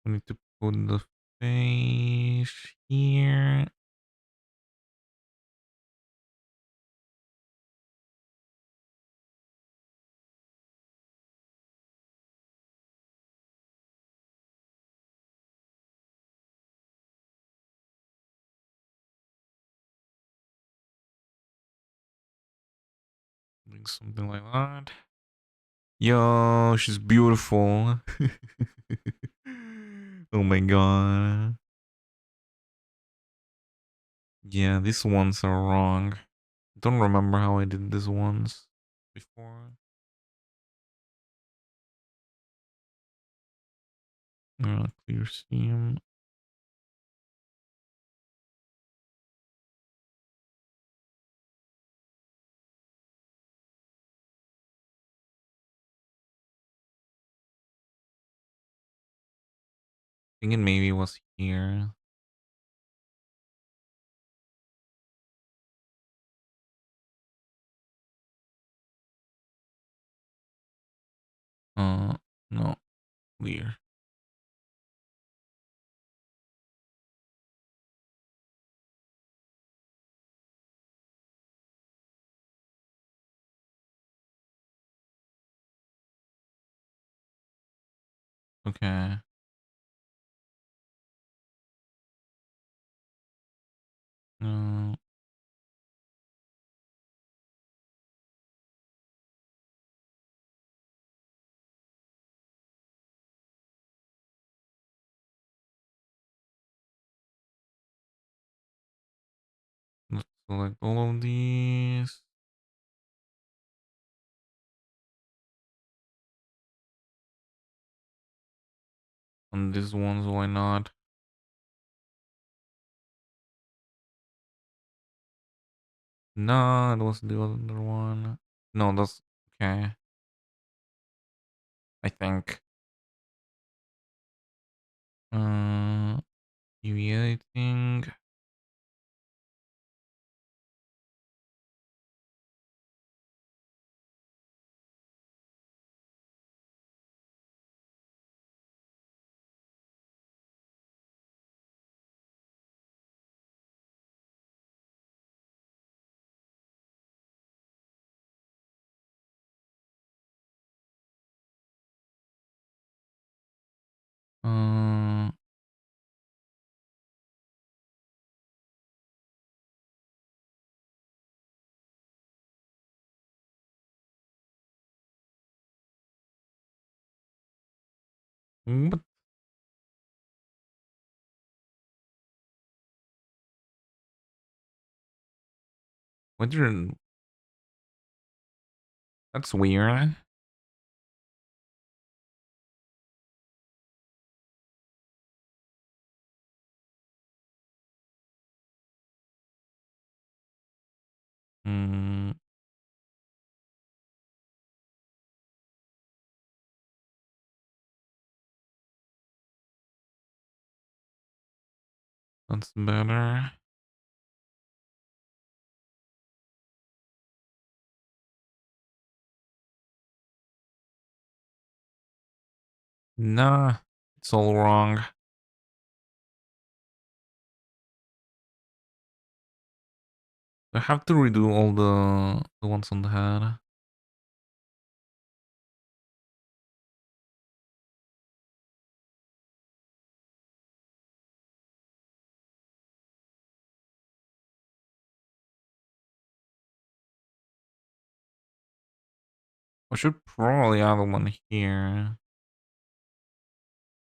we need to put the face here. Doing something like that. Yo, she's beautiful. Oh my god. Yeah, these ones are wrong. Don't remember how I did these ones before. Clear seam. Thinking maybe it was here. No, clear. Okay. No. Let's select all of these. And these ones, why not? No, it was the other one. No, that's okay. I think. UV editing. Uh, but what did that's weird. Mm, That's better. Nah, it's all wrong. I have to redo all the ones on the head. I should probably add one here.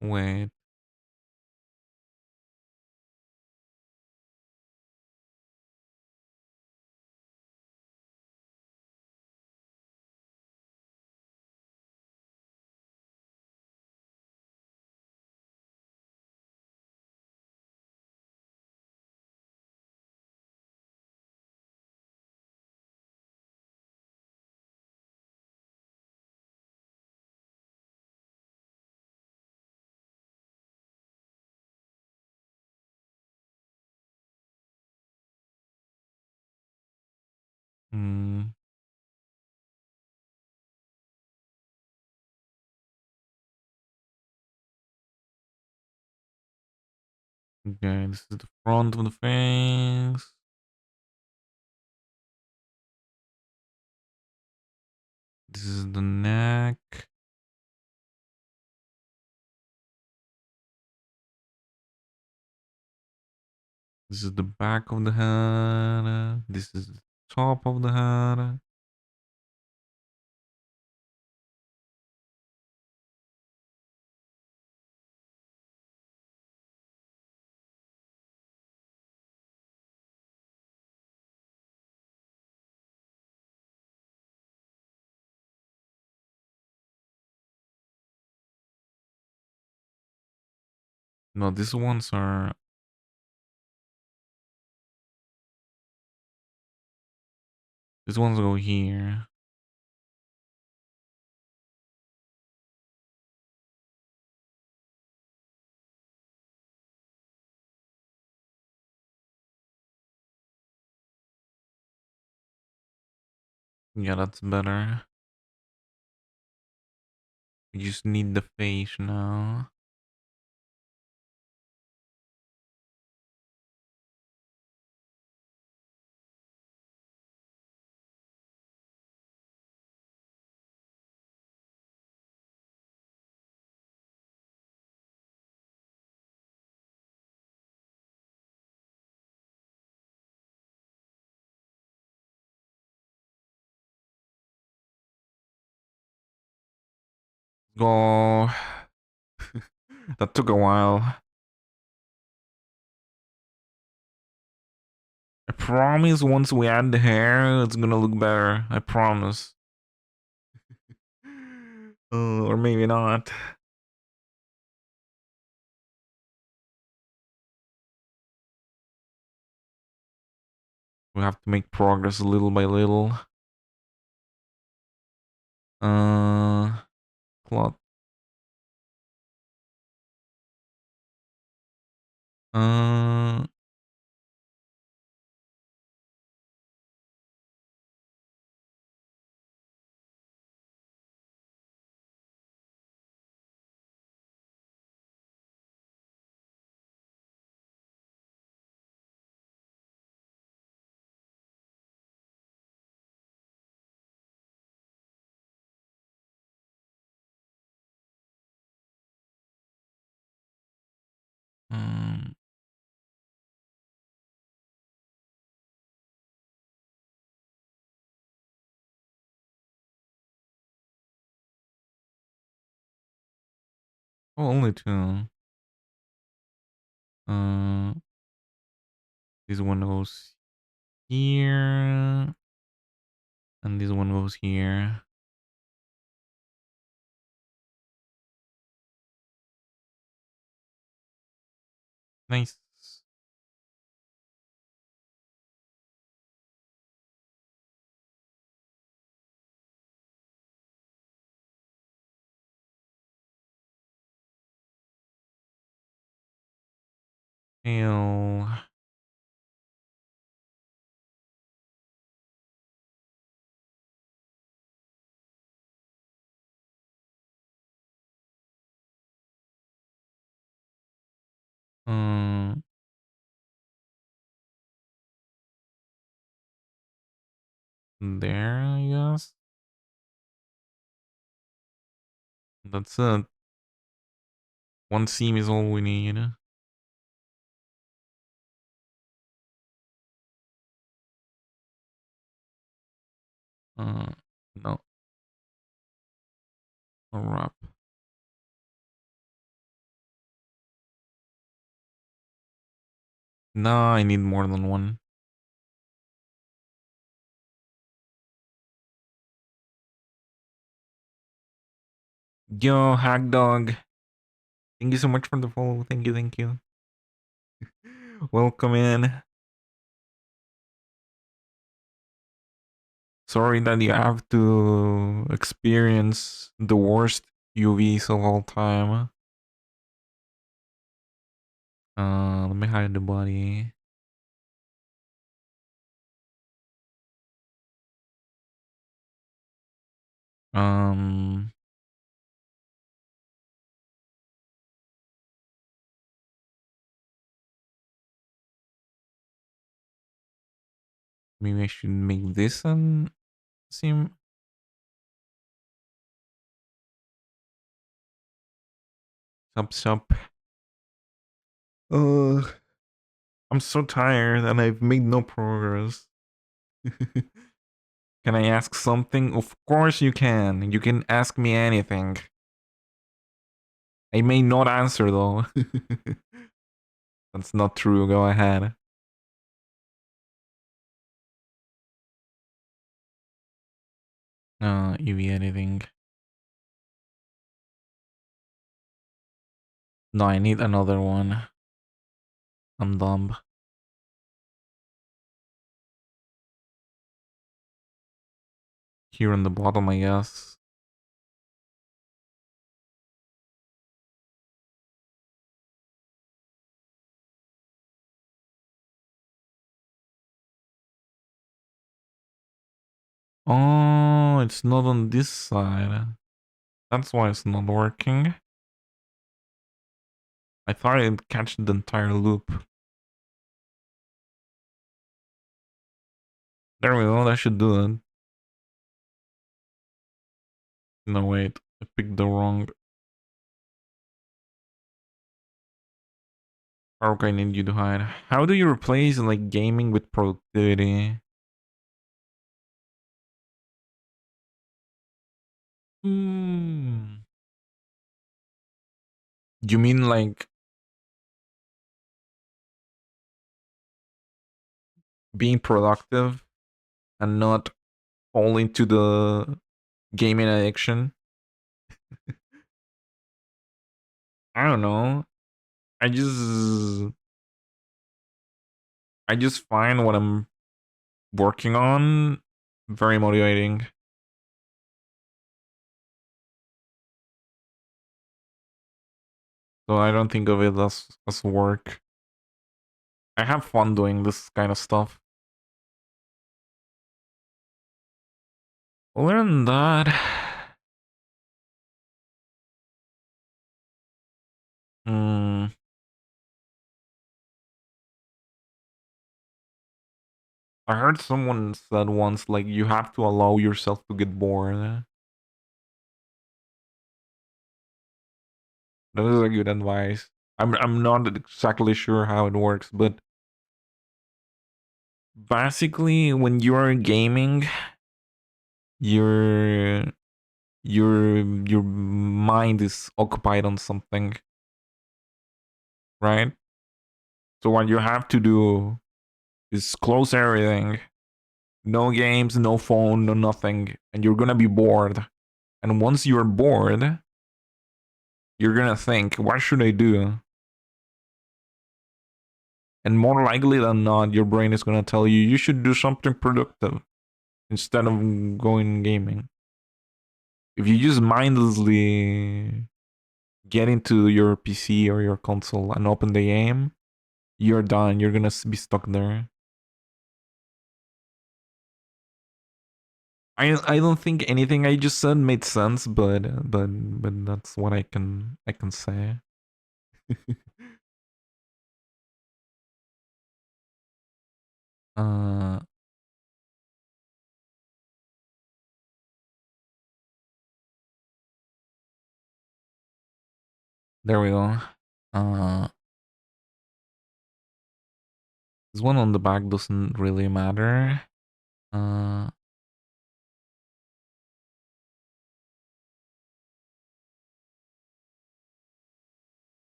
Wait. Hmm. Okay, this is the front of the face. This is the neck. This is the back of the head. This is the top of the head. No, these ones are. These ones go here. Yeah, that's better. We just need the face now. Go. That took a while. I promise once we add the hair, it's gonna look better. I promise. Or maybe not. We have to make progress little by little. Plot. Uh, um, oh, only two. Uh, this one goes here, and this one goes here. Nice. Ew. Um, there, I guess. That's it. One seam is all we need. Uh, no, a wrap. No, I need more than one. Yo, hack dog. Thank you so much for the follow. Thank you, thank you. Welcome in. Sorry that you have to experience the worst UVs of all time. Let me hide the body. Um, maybe I should make this an seem. Sup. I'm so tired and I've made no progress. Can I ask something? Of course you can. You can ask me anything. I may not answer though. That's not true. Go ahead. UV editing. No, I need another one. I'm dumb. Here on the bottom, I guess. Oh, it's not on this side. That's why it's not working. I thought it'd catch the entire loop. There we go, that should do it. No, wait. I picked the wrong arc I need you to hide. How do you replace, like, gaming with productivity? Hmm. You mean, like, being productive and not fall into the gaming addiction? I don't know. I just I just find what I'm working on very motivating. So I don't think of it as work. I have fun doing this kind of stuff. Other than that, hmm, I heard someone said once, like, you have to allow yourself to get bored. That is a good advice. I'm not exactly sure how it works, but basically, when you're gaming, your your mind is occupied on something, right? So what you have to do is close everything. No games, no phone, no nothing, and you're gonna be bored. And once you're bored, you're gonna think, what should I do? And more likely than not, your brain is gonna tell you you should do something productive instead of going gaming. If you just mindlessly get into your PC or your console and open the game, you're done. You're gonna be stuck there. I don't think anything I just said made sense, but that's what I can say. uh, there we go. Uh, this one on the back doesn't really matter. Uh,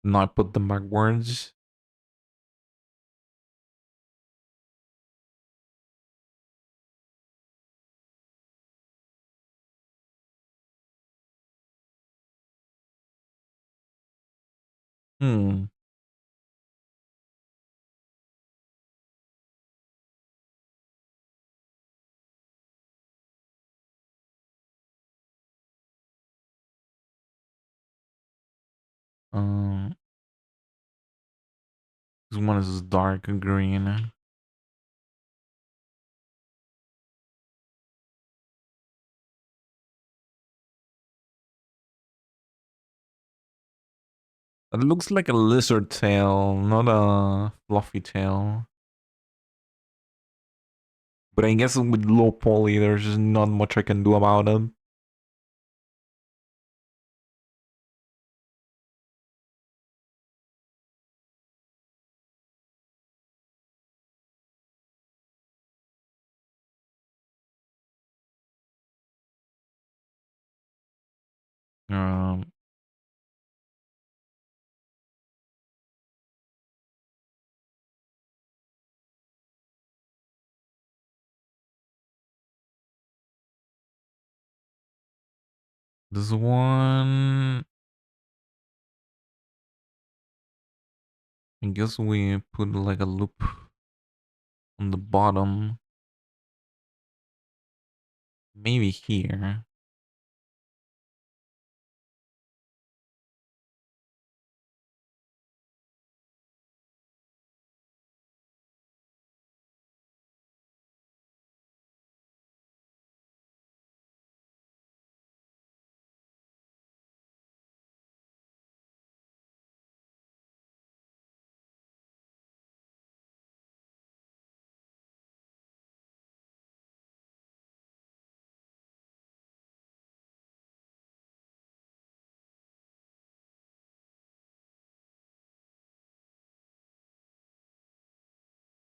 no, I put them backwards. Hmm. Um, this one is dark green. It looks like a lizard tail, not a fluffy tail. But I guess with low poly, there's just not much I can do about it. Um, this one, I guess we put like a loop on the bottom, maybe here.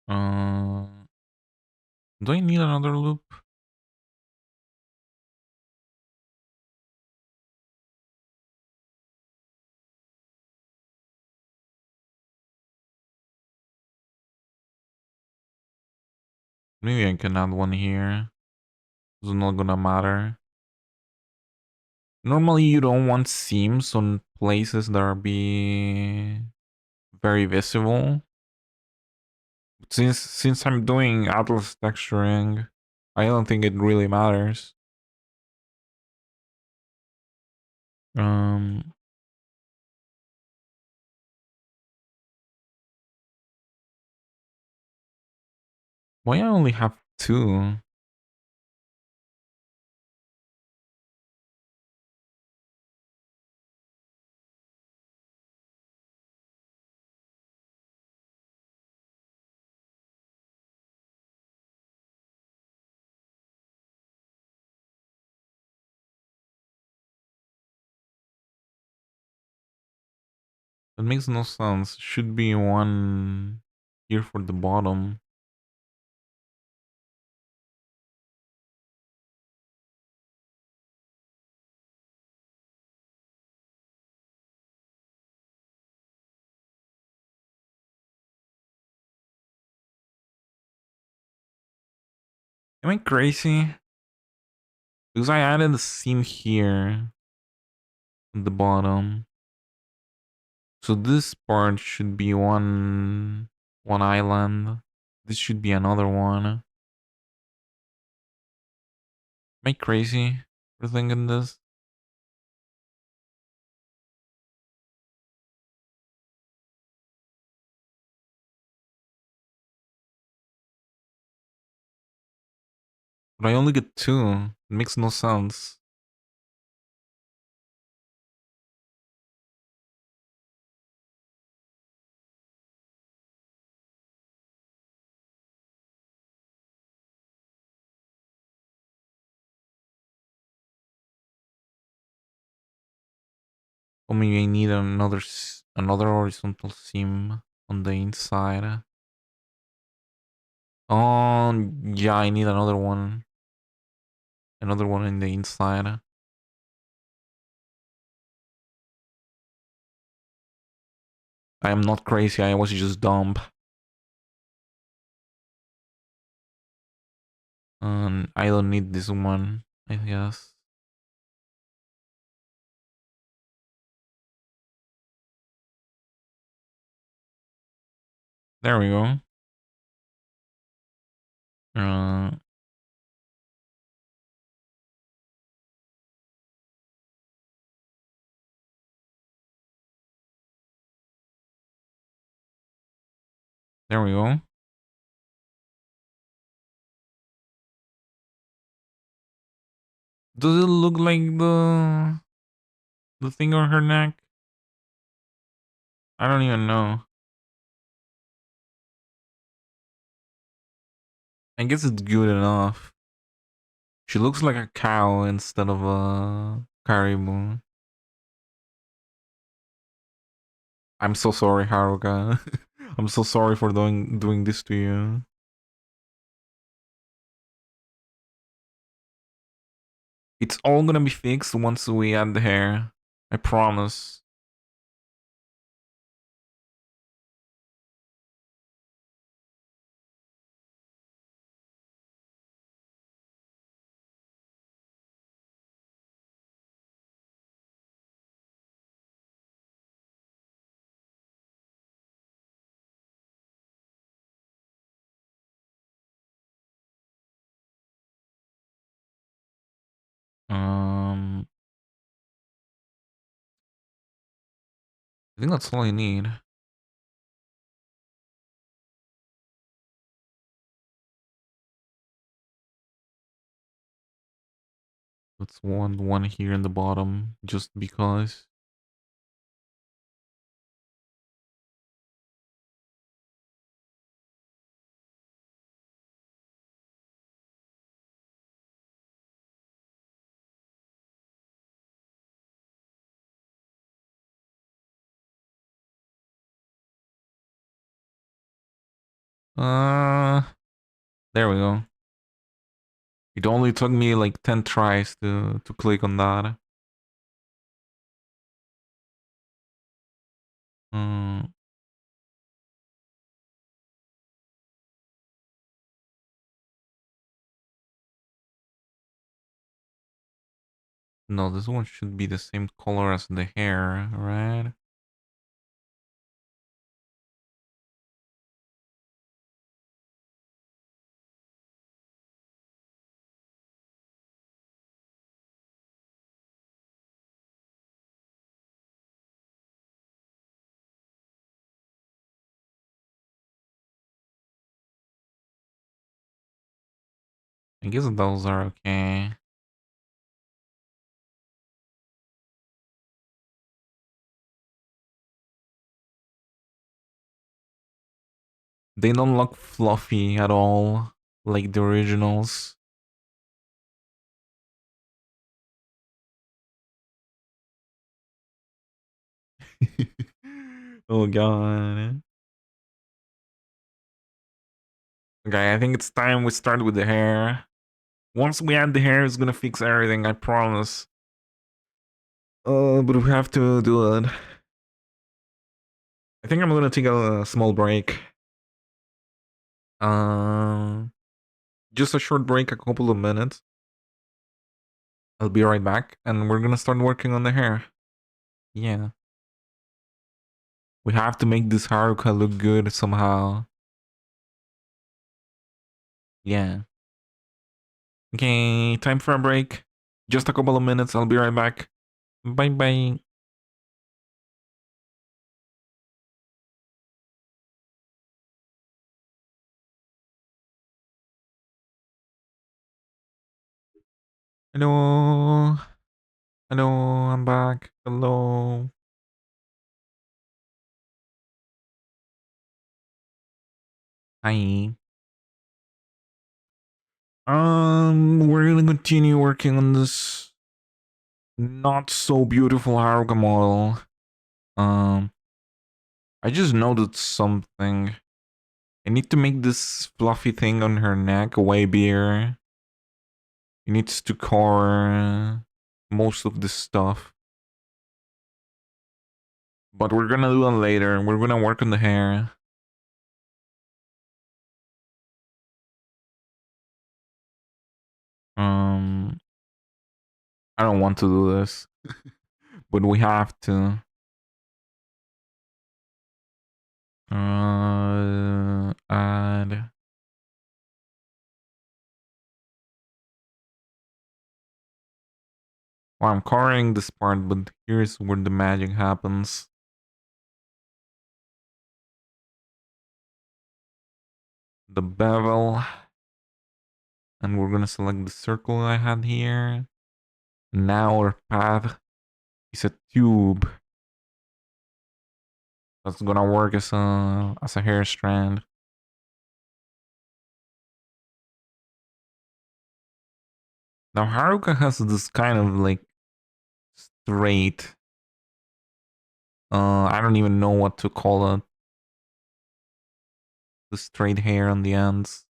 Uh, do I need another loop? Maybe I can add one here. It's not gonna matter. Normally, you don't want seams on places that are be very visible. Since I'm doing Atlas texturing, I don't think it really matters. Um, why I only have two? That makes no sense. Should be one here for the bottom. Am I crazy? Because I added a seam here at the bottom. So this part should be one island. This should be another one. Am I crazy for thinking this? But I only get two. It makes no sense. I mean, I need another horizontal seam on the inside. Oh, yeah, I need another one. Another one in the inside. I am not crazy, I was just dumb. I don't need this one, I guess. There we go. Uh, there we go. Does it look like the thing on her neck? I don't even know. I guess it's good enough. She looks like a cow instead of a caribou. I'm so sorry, Haruka. I'm so sorry for doing this to you. It's all gonna be fixed once we add the hair. I promise. Um, I think that's all I need. Let's want one here in the bottom, just because. Uh, there we go. It only took me like 10 tries to click on that. Uh, no, this one should be the same color as the hair, right? I guess those are okay. They don't look fluffy at all, like the originals. Oh god. Okay, I think it's time we start with the hair. Once we add the hair, it's gonna fix everything, I promise. But we have to do it. I think I'm gonna take a small break. Um, just a short break, a couple of minutes. I'll be right back, and we're gonna start working on the hair. Yeah. We have to make this Haruka look good somehow. Yeah. Okay, time for a break. Just a couple of minutes, I'll be right back. Bye bye. Hello. Hello, I'm back. Hello. Hi. We're gonna continue working on this not so beautiful Haruka model. Um, I just noticed something. I need to make this fluffy thing on her neck way bigger. It needs to cover most of this stuff. But we're gonna do that later. We're gonna work on the hair. Um, I don't want to do this, but we have to. Add. Well, I'm covering this part, but here's where the magic happens. The bevel. And we're gonna select the circle I had here. Now our path is a tube. That's gonna work as a hair strand. Now Haruka has this kind of like straight. I don't even know what to call it. The straight hair on the ends.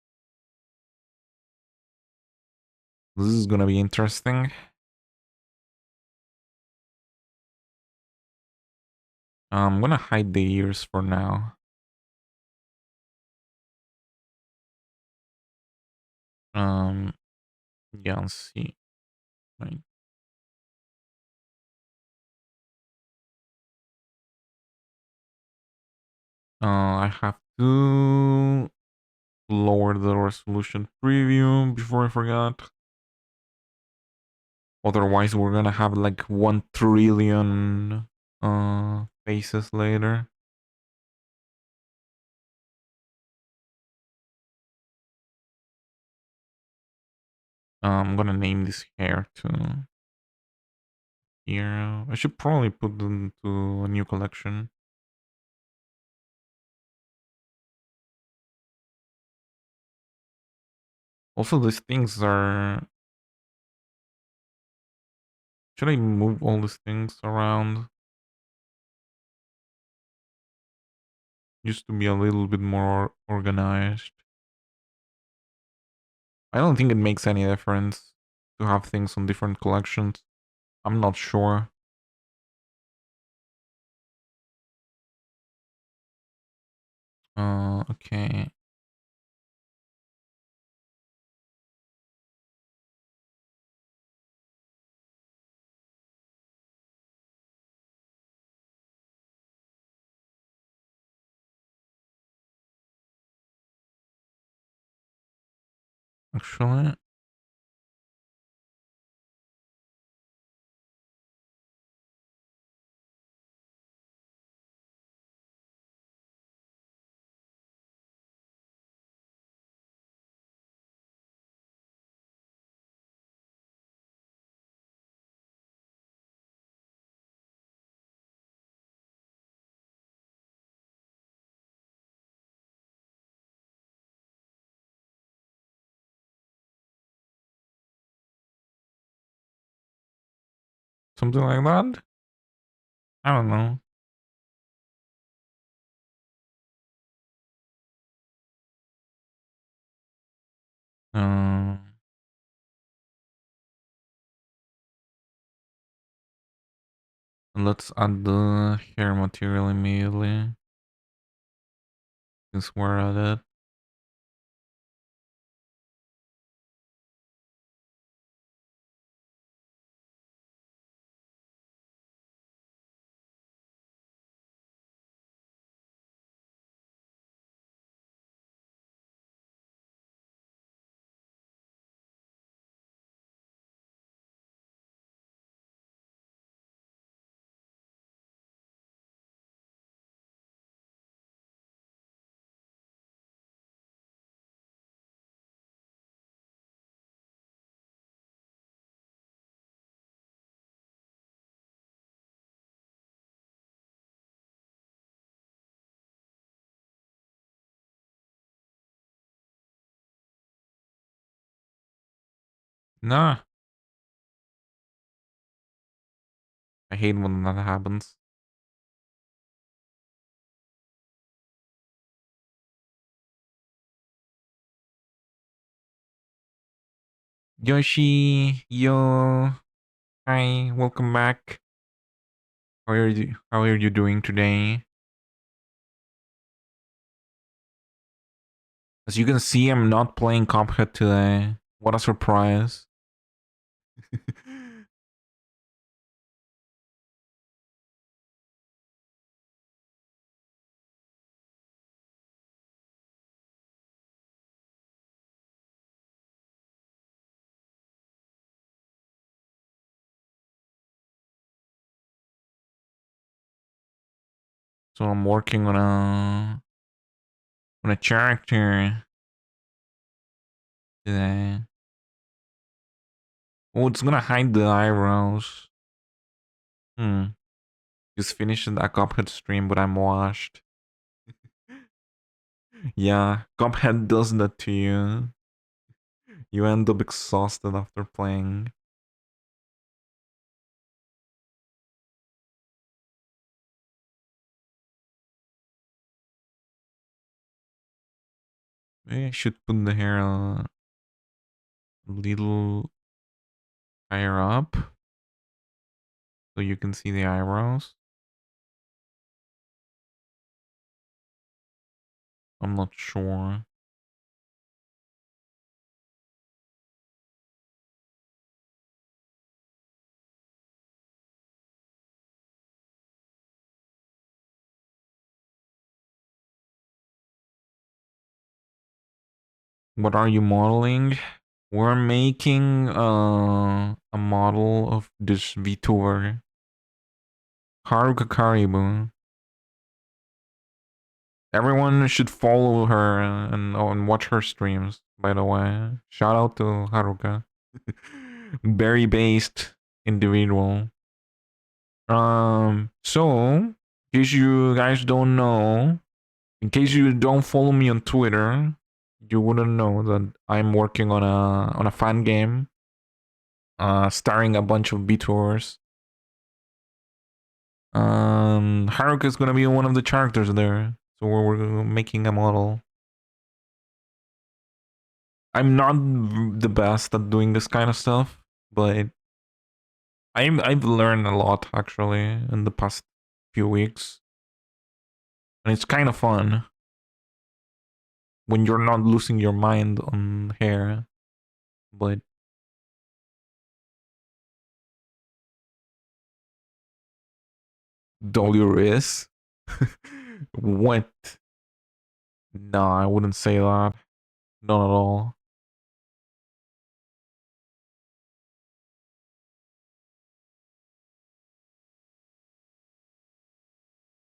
This is gonna be interesting. I'm gonna hide the ears for now. Um, yeah, let's see. Right. I have to lower the resolution preview before I forgot. Otherwise, we're gonna have like 1 trillion faces later. I'm gonna name this hair to here. I should probably put them to a new collection. Also, these things are. Should I move all these things around? Used to be a little bit more organized. I don't think it makes any difference to have things on different collections. I'm not sure. Okay. Actually, something like that. I don't know. Uh, let's add the hair material immediately since we're at it. Nah, I hate when that happens. Yoshi, yo, hi, welcome back. How are you doing today? As you can see, I'm not playing Cuphead today. What a surprise. So I'm working on a character today. Oh, it's gonna hide the eyebrows. Just finished that Cuphead stream, but I'm washed. Yeah, Cuphead does that to you. You end up exhausted after playing. Maybe I should put the hair a little higher up so you can see the eyebrows. I'm not sure. What are you modeling? We're making a model of this vtuber. Haruka Karibu. Everyone should follow her and watch her streams, by the way. Shout out to Haruka. Berry based individual. So in case you guys don't know, in case you don't follow me on Twitter, you wouldn't know that I'm working on a fan game, starring a bunch of VTubers. Haruka is gonna be one of the characters there, so we're making a model. I'm not the best at doing this kind of stuff, but I've learned a lot actually in the past few weeks, and it's kind of fun when you're not losing your mind on hair. But dull your wrist. What? No, I wouldn't say that. Not at all.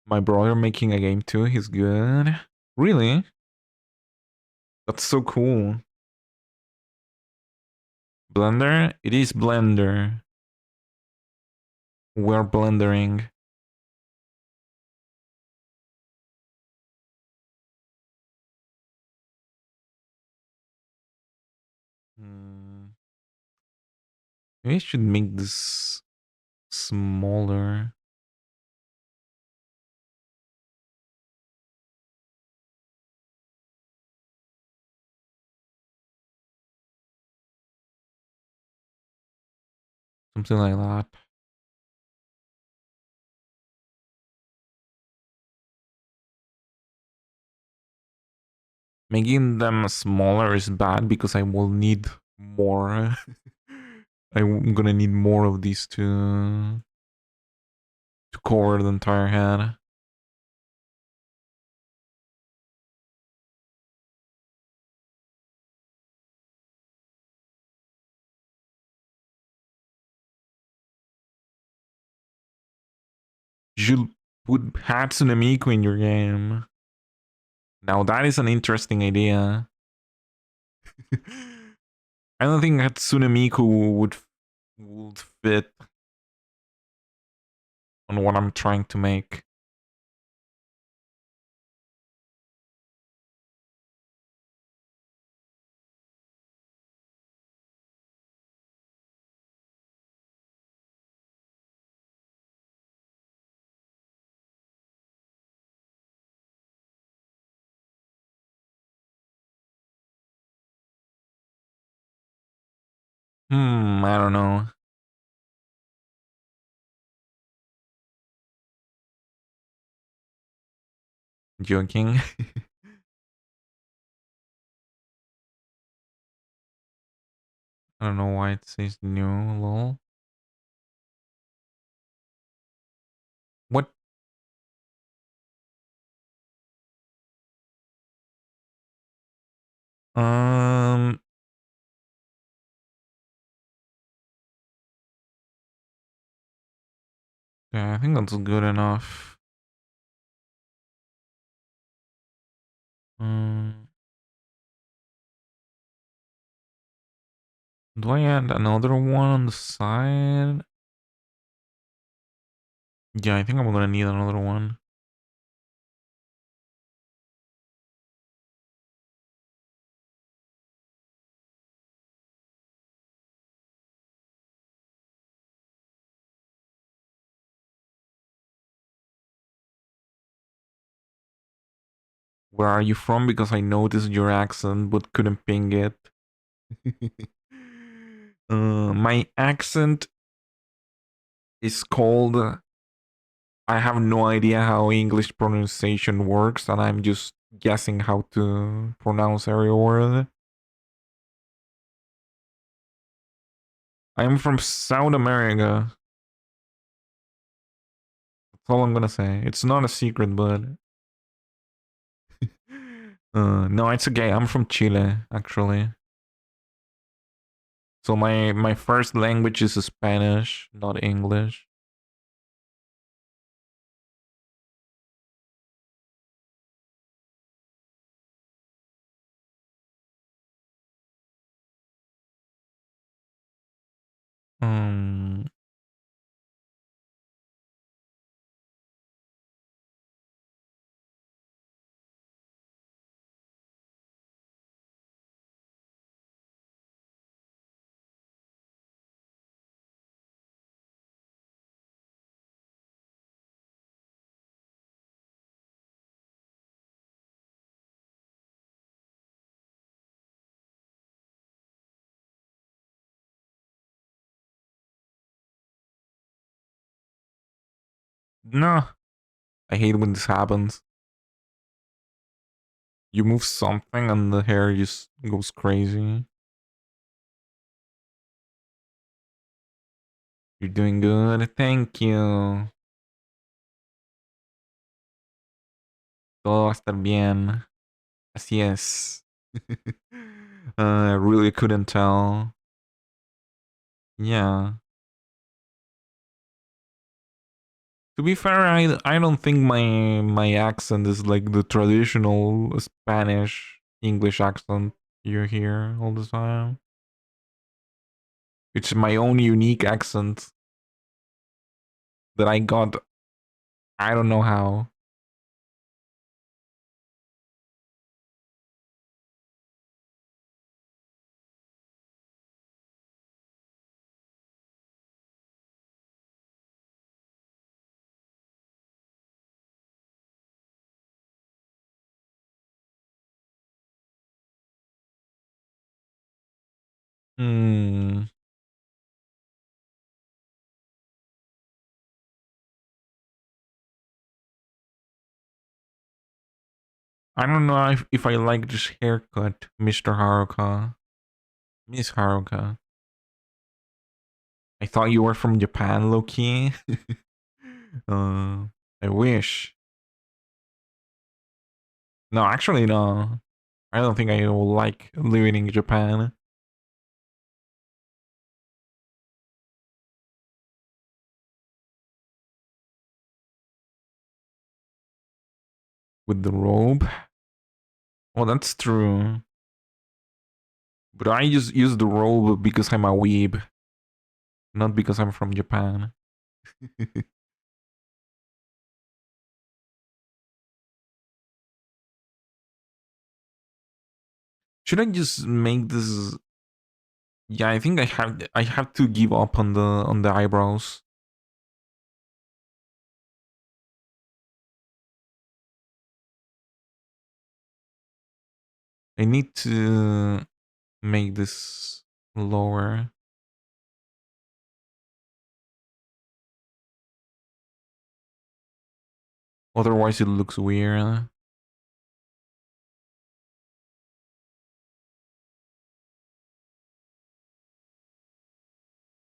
My brother making a game too. He's good. Really? That's so cool. Blender? It is Blender. We're blendering. Maybe I should make this smaller. Something like that. Making them smaller is bad because I will need more. I'm gonna need more of these to cover the entire head. You should put Hatsune Miku in your game. Now that is an interesting idea. I don't think Hatsune Miku would fit on what I'm trying to make. I don't know. Joking. I don't know why it says new, lol. What? Um, yeah, I think that's good enough. Um, do I add another one on the side? Yeah, I think I'm gonna need another one. Where are you from? Because I noticed your accent but couldn't ping it. My accent is called. I have no idea how English pronunciation works, and I'm just guessing how to pronounce every word. I'm from South America. That's all I'm gonna say. It's not a secret, but no, it's okay. I'm from Chile, actually. So my first language is Spanish, not English. Um, no, I hate when this happens. You move something and the hair just goes crazy. You're doing good. Thank you. Todo va a estar bien. Así es. I really couldn't tell. Yeah. To be fair, I don't think my accent is like the traditional Spanish English accent you hear all the time. It's my own unique accent that I got. I don't know how. Hmm. I don't know if I like this haircut, Mr. Haruka. Miss Haruka. I thought you were from Japan, Loki. uh, I wish. No, actually, no. I don't think I will like living in Japan with the robe. Well, that's true. But I just use the robe because I'm a weeb, not because I'm from Japan. Should I just make this? Yeah, I think I have to give up on the eyebrows. I need to make this lower. Otherwise, it looks weird.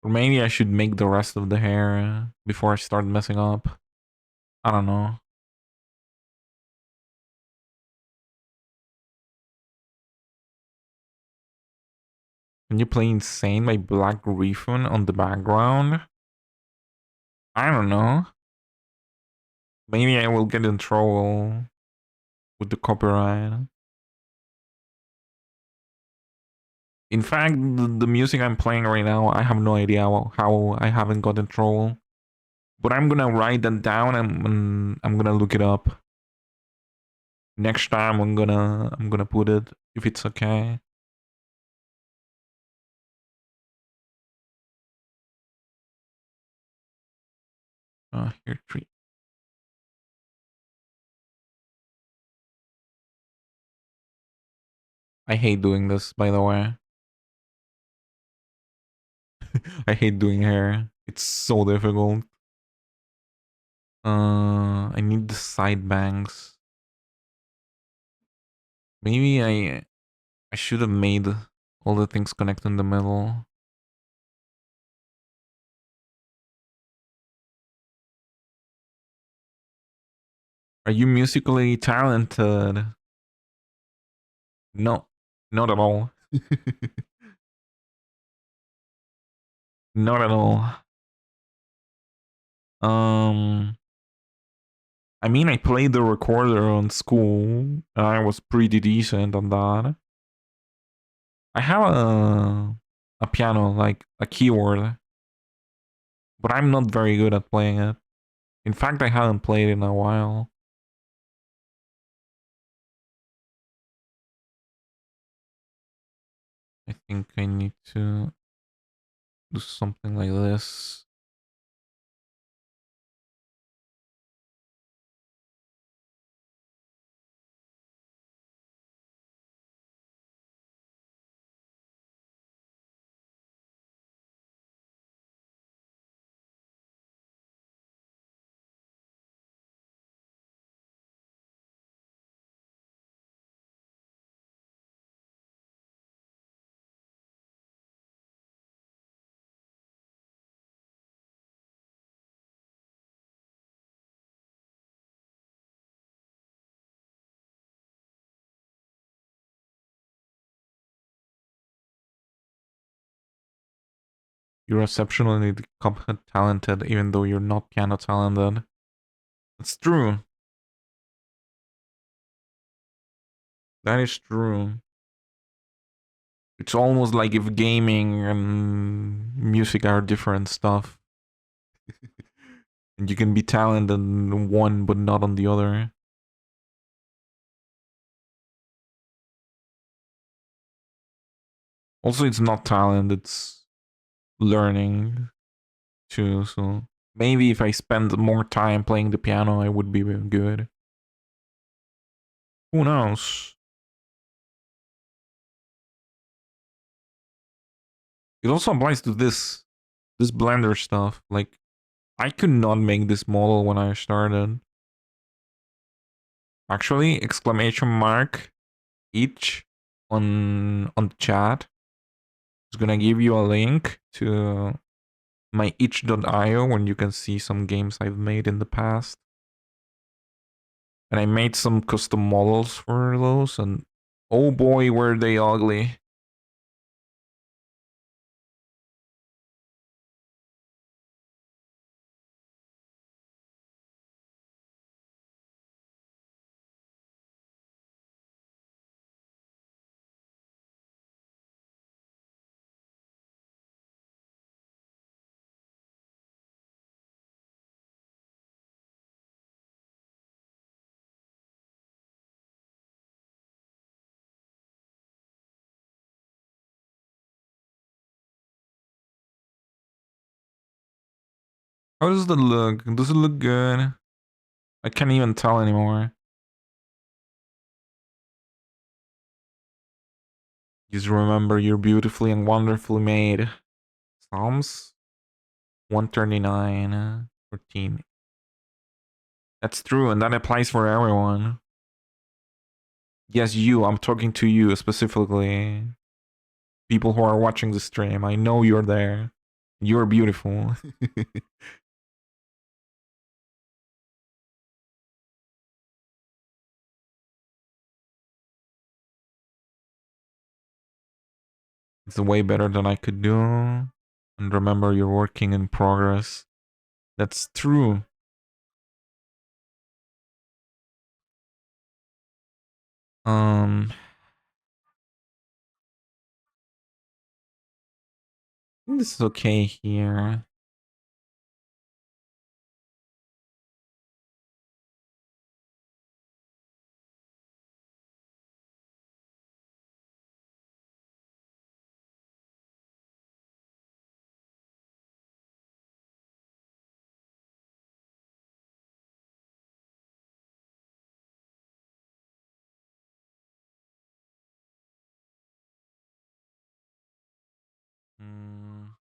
Or maybe I should make the rest of the hair before I start messing up. I don't know. Can you play Insane by Black Griffin on the background? I don't know. Maybe I will get in trouble with the copyright. In fact, the music I'm playing right now, I have no idea how I haven't got in trouble. But I'm gonna write that down and I'm gonna look it up. Next time I'm gonna put it if it's okay. Here three. I hate doing this, by the way. I hate doing hair. It's so difficult. I need the side bangs. Maybe I should have made all the things connect in the middle. Are you musically talented? No, not at all. Not at all. Um, I mean, I played the recorder on school, and I was pretty decent on that. I have a piano, like a keyboard, but I'm not very good at playing it. In fact, I haven't played in a while. I think I need to do something like this. You're exceptionally talented, even though you're not piano talented. It's true. That is true. It's almost like if gaming and music are different stuff. And you can be talented in one but not on the other. Also, it's not talent, it's learning too. So maybe if I spend more time playing the piano, I would be good. Who knows? It also applies to this Blender stuff. Like, I could not make this model when I started. Actually, exclamation mark each on the chat is gonna give you a link to my itch.io when you can see some games I've made in the past. And I made some custom models for those, and oh boy, were they ugly. How does it look? Does it look good? I can't even tell anymore. Just remember you're beautifully and wonderfully made. Psalms 139, 14. That's true, and that applies for everyone. Yes, you. I'm talking to you specifically. People who are watching the stream. I know you're there. You're beautiful. It's way better than I could do. And remember, you're working in progress. That's true. Um, I think this is okay here. Mm,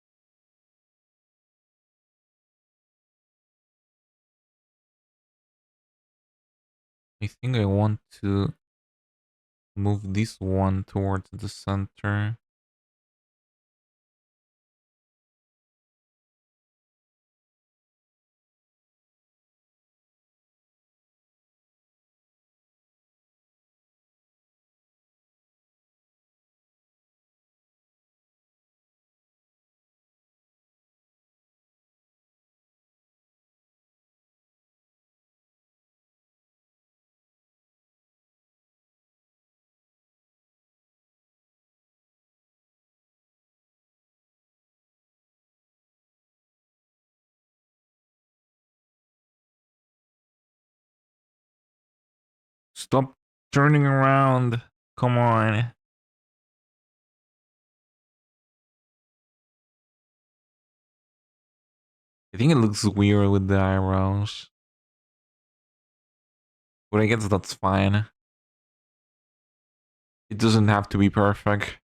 I think I want to move this one towards the center. Stop turning around. Come on. I think it looks weird with the eyebrows. But I guess that's fine. It doesn't have to be perfect.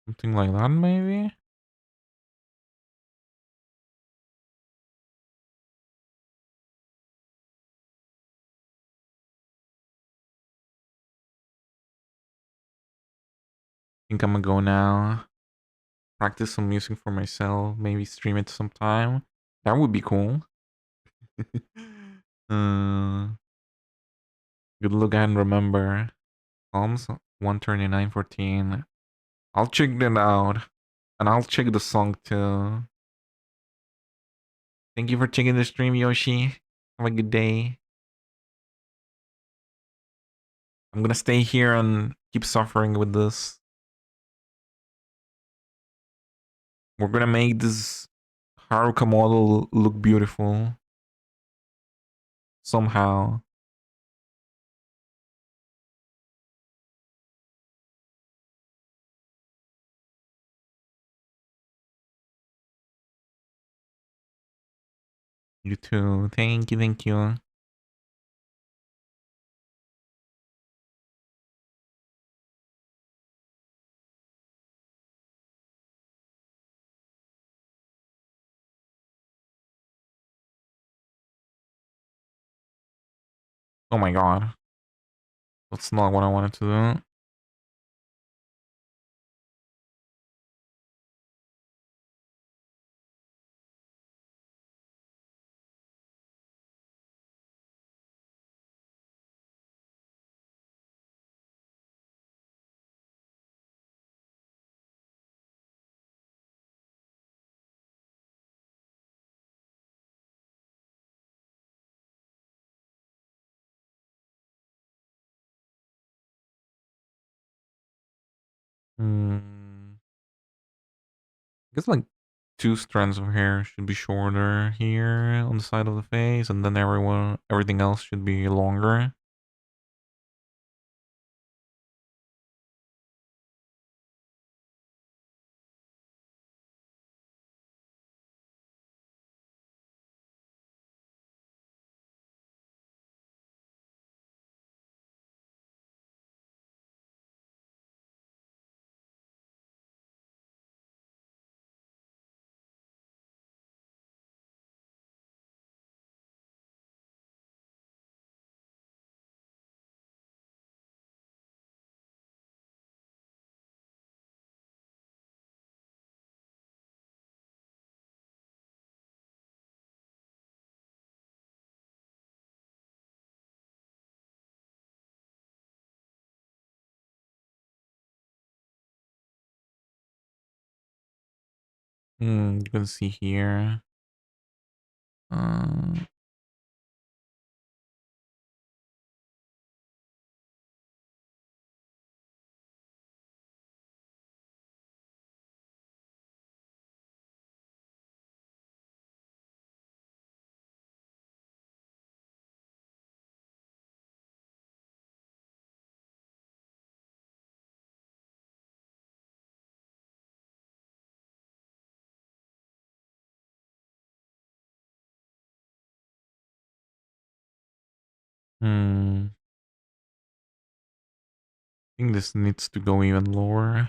Something like that, maybe? I think I'm gonna go now. Practice some music for myself. Maybe stream it sometime. That would be cool. uh, good look and remember. Palms 139.14. I'll check that out. And I'll check the song too. Thank you for checking the stream, Yoshi. Have a good day. I'm gonna stay here and keep suffering with this. We're gonna make this Haruka model look beautiful. Somehow. You too. Thank you, thank you. Oh my god. That's not what I wanted to do. Hmm. I guess like two strands of hair should be shorter here on the side of the face, and then everything else should be longer. You can see here. Uh, I think this needs to go even lower.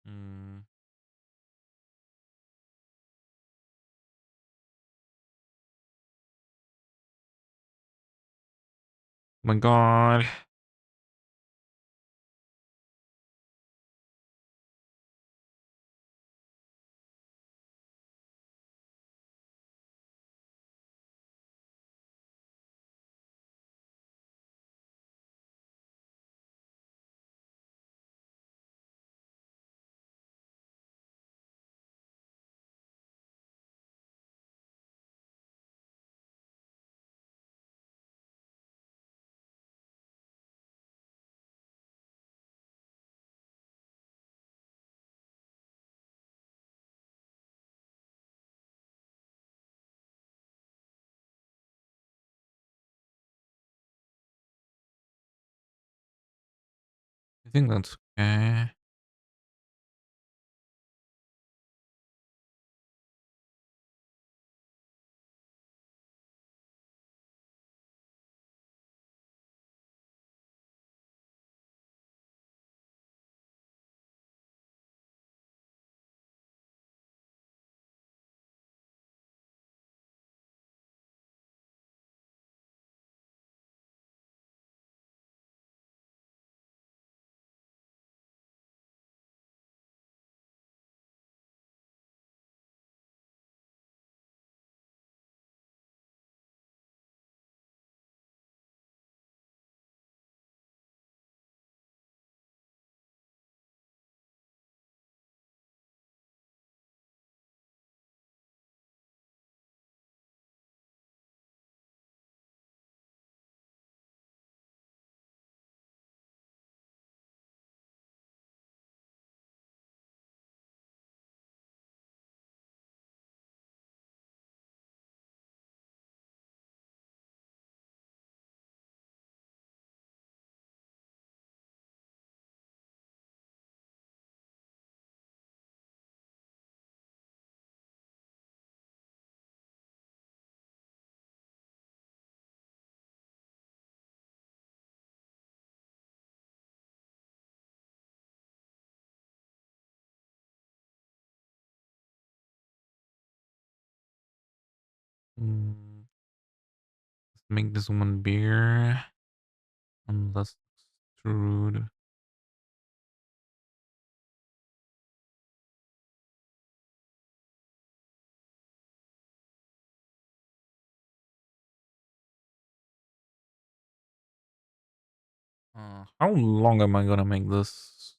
Mm. My God. I think that's okay. Mm, let's make this one bigger and less extrude. How long am I gonna make this?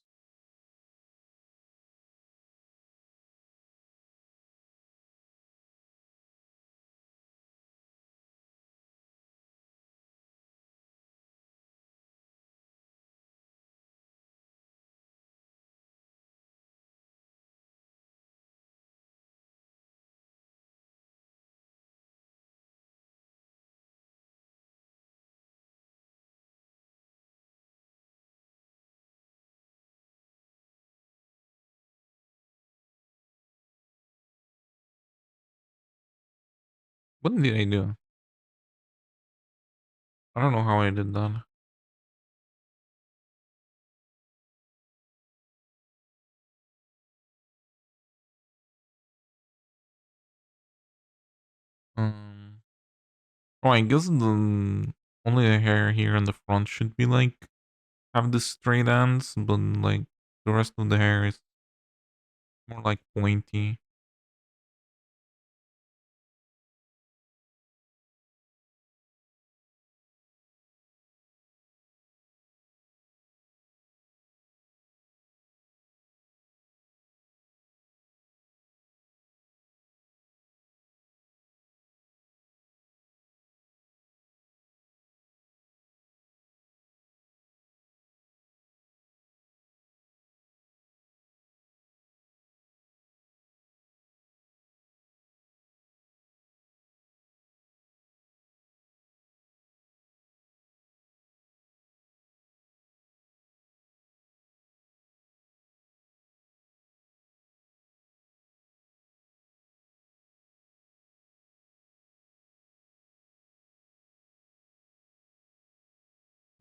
What did I do? I don't know how I did that. Um, oh, I guess only the hair here in the front should be like have the straight ends, but like the rest of the hair is more like pointy.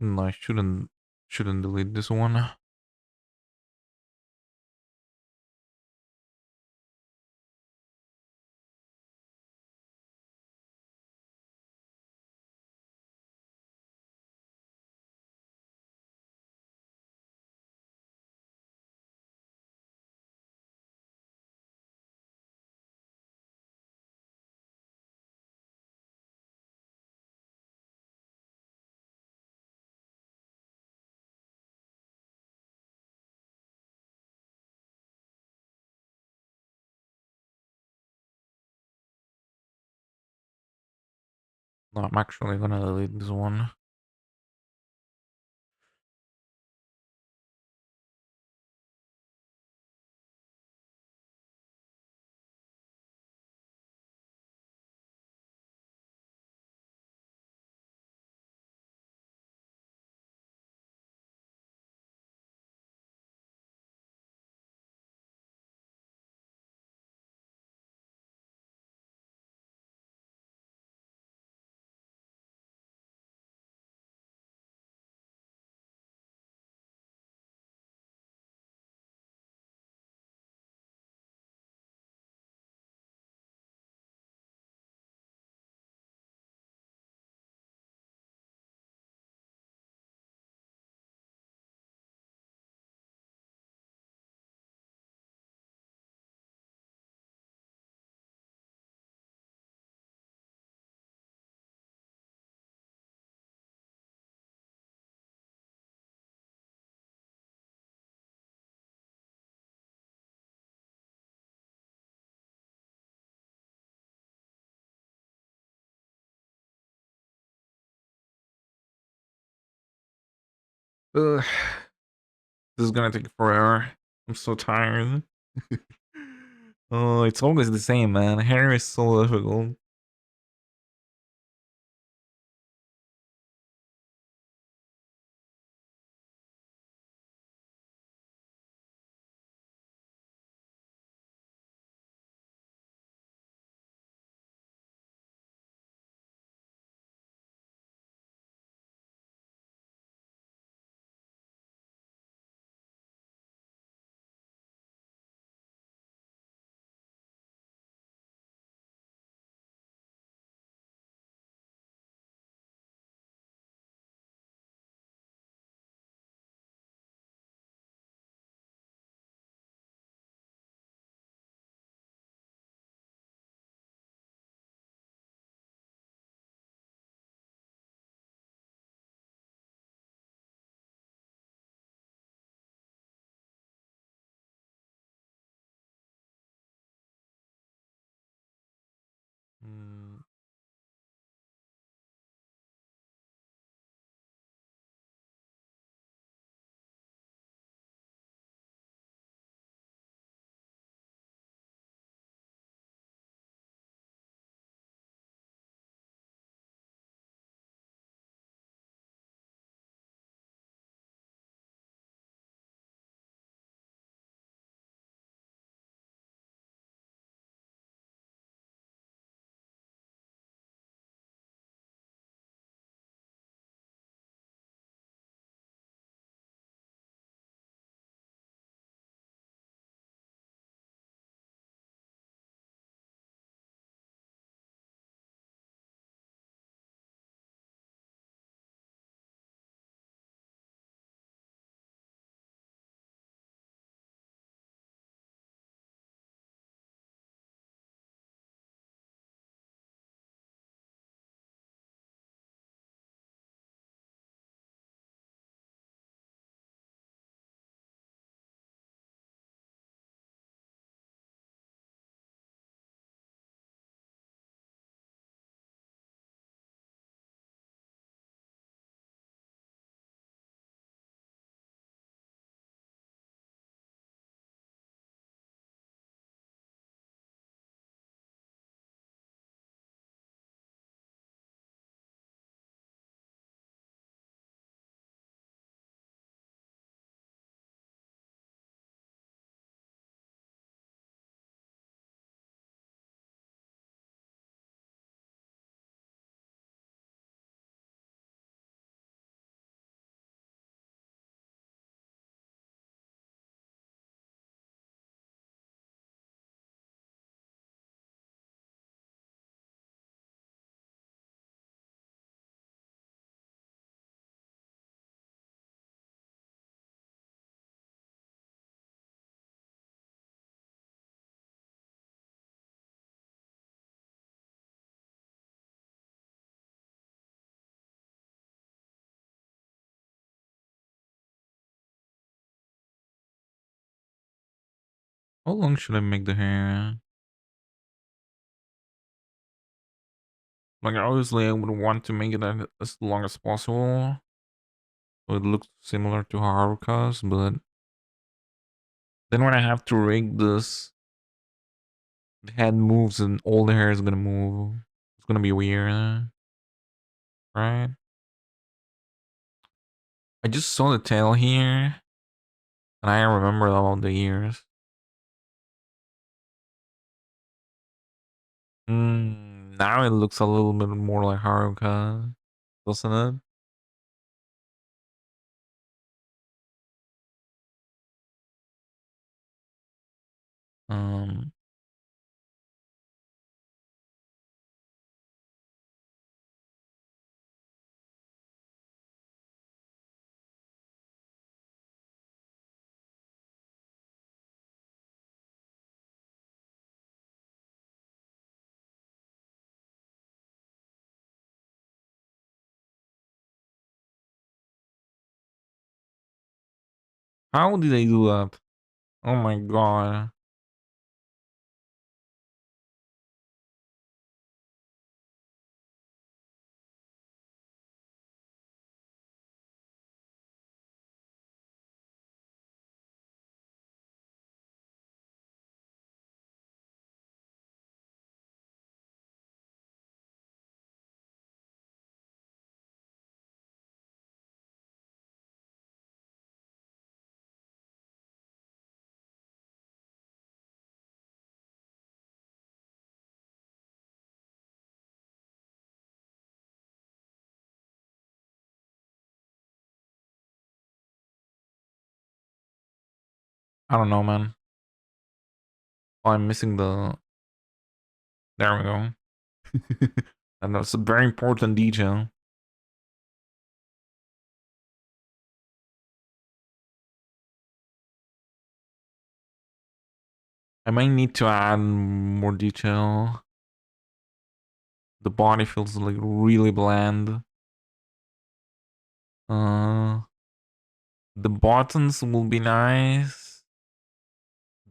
I shouldn't delete this one. No, I'm actually gonna delete this one. Ugh, this is gonna take forever. I'm so tired. Oh, it's always the same, man. Hair is so difficult. Mm. How long should I make the hair? Like, obviously, I would want to make it as long as possible, so it looks similar to Haruka's, but then when I have to rig this, the head moves and all the hair is gonna move. It's gonna be weird, right? I just saw the tail here, and I remember all the ears. Now it looks a little bit more like Haruka, doesn't it? Um, how did they do that? Oh my god. I don't know, man. Oh, I'm missing the. There we go. And that's a very important detail. I might need to add more detail. The body feels like really bland. Uh, the buttons will be nice.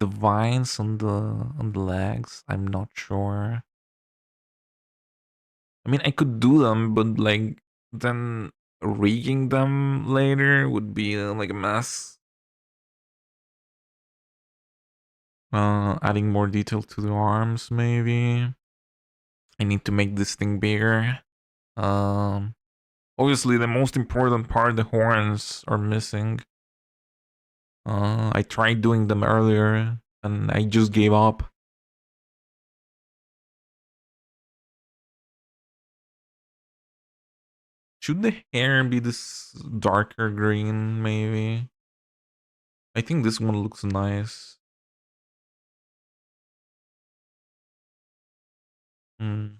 The vines on the legs, I'm not sure. I mean, I could do them, but like then rigging them later would be like a mess. Adding more detail to the arms, maybe. I need to make this thing bigger. Um, Obviously, the most important part, the horns, are missing. I tried doing them earlier, and I just gave up. Should the hair be this darker green, maybe? I think this one looks nice. Hmm.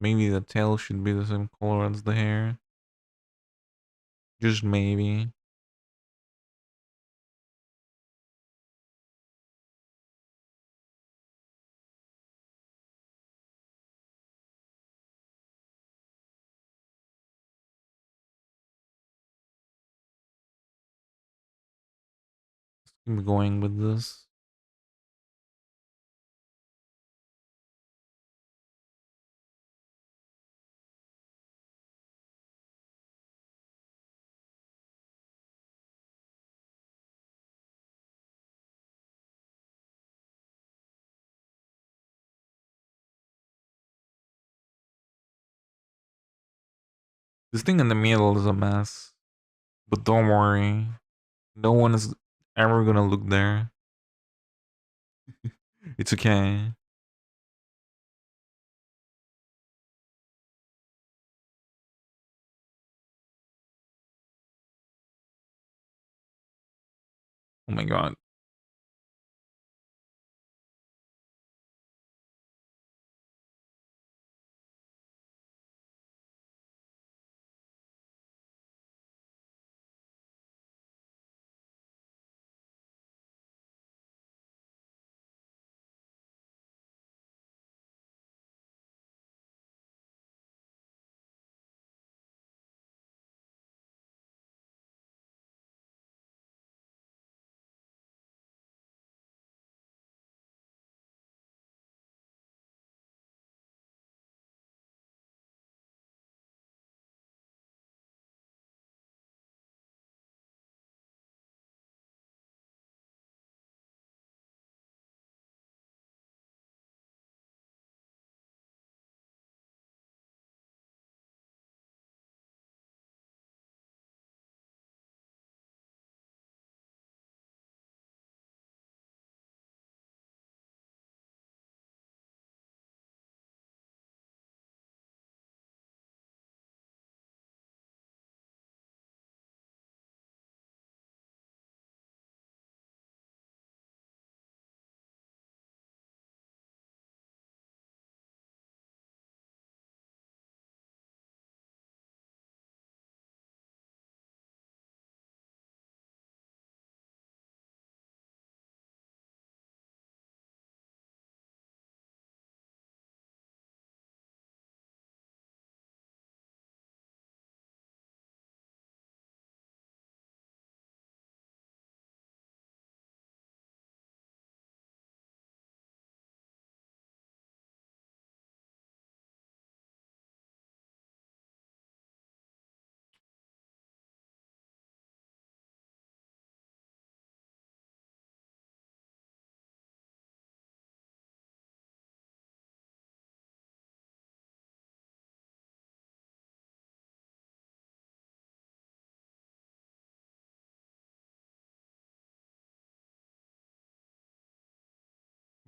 Maybe the tail should be the same color as the hair. Just maybe. Keep going with this. This thing in the middle is a mess. But don't worry. No one is ever gonna look there. It's okay. Oh my god.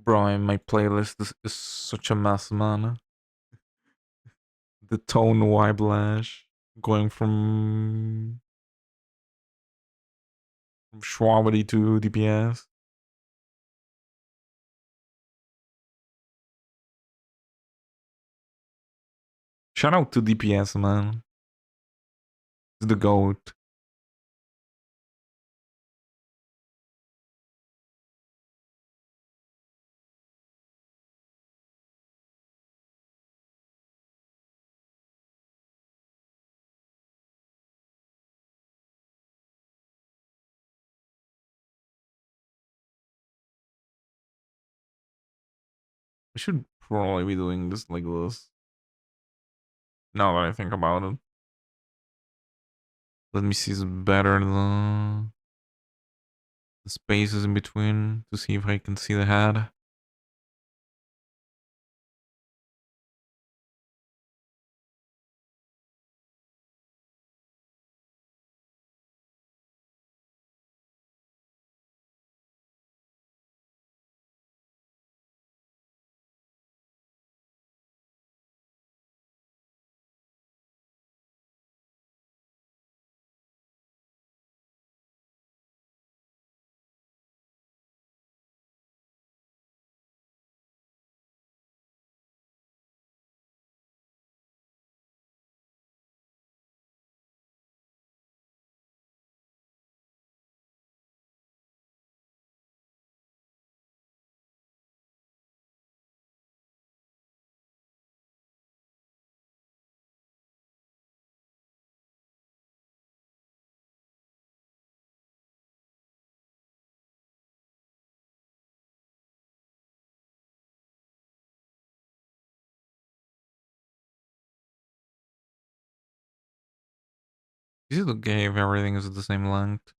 Bro, my playlist is such a mess, man. The tone whiplash going from Schwabity to DPS. Shout out to DPS, man. It's the GOAT. I should probably be doing this like this. Now that I think about it. Let me see better the spaces in between to see if I can see the head. Is it okay if everything is the same length?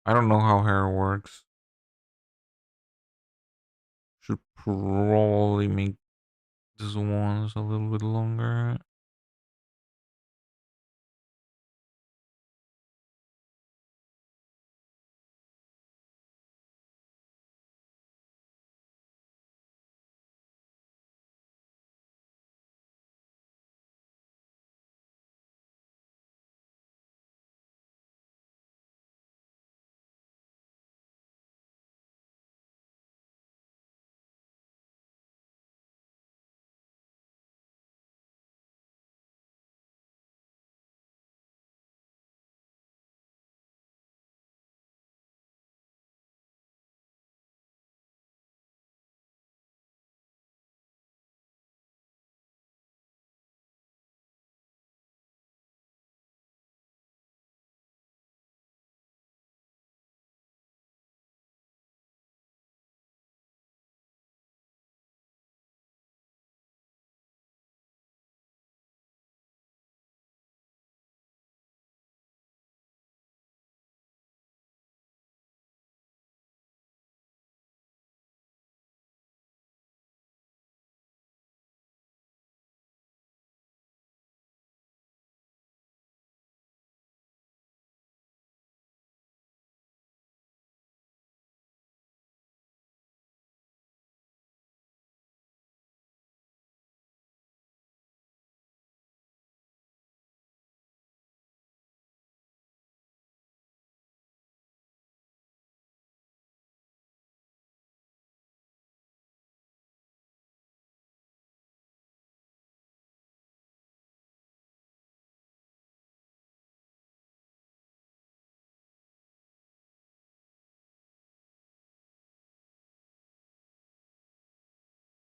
I don't know how hair works. Should probably make this ones a little bit longer.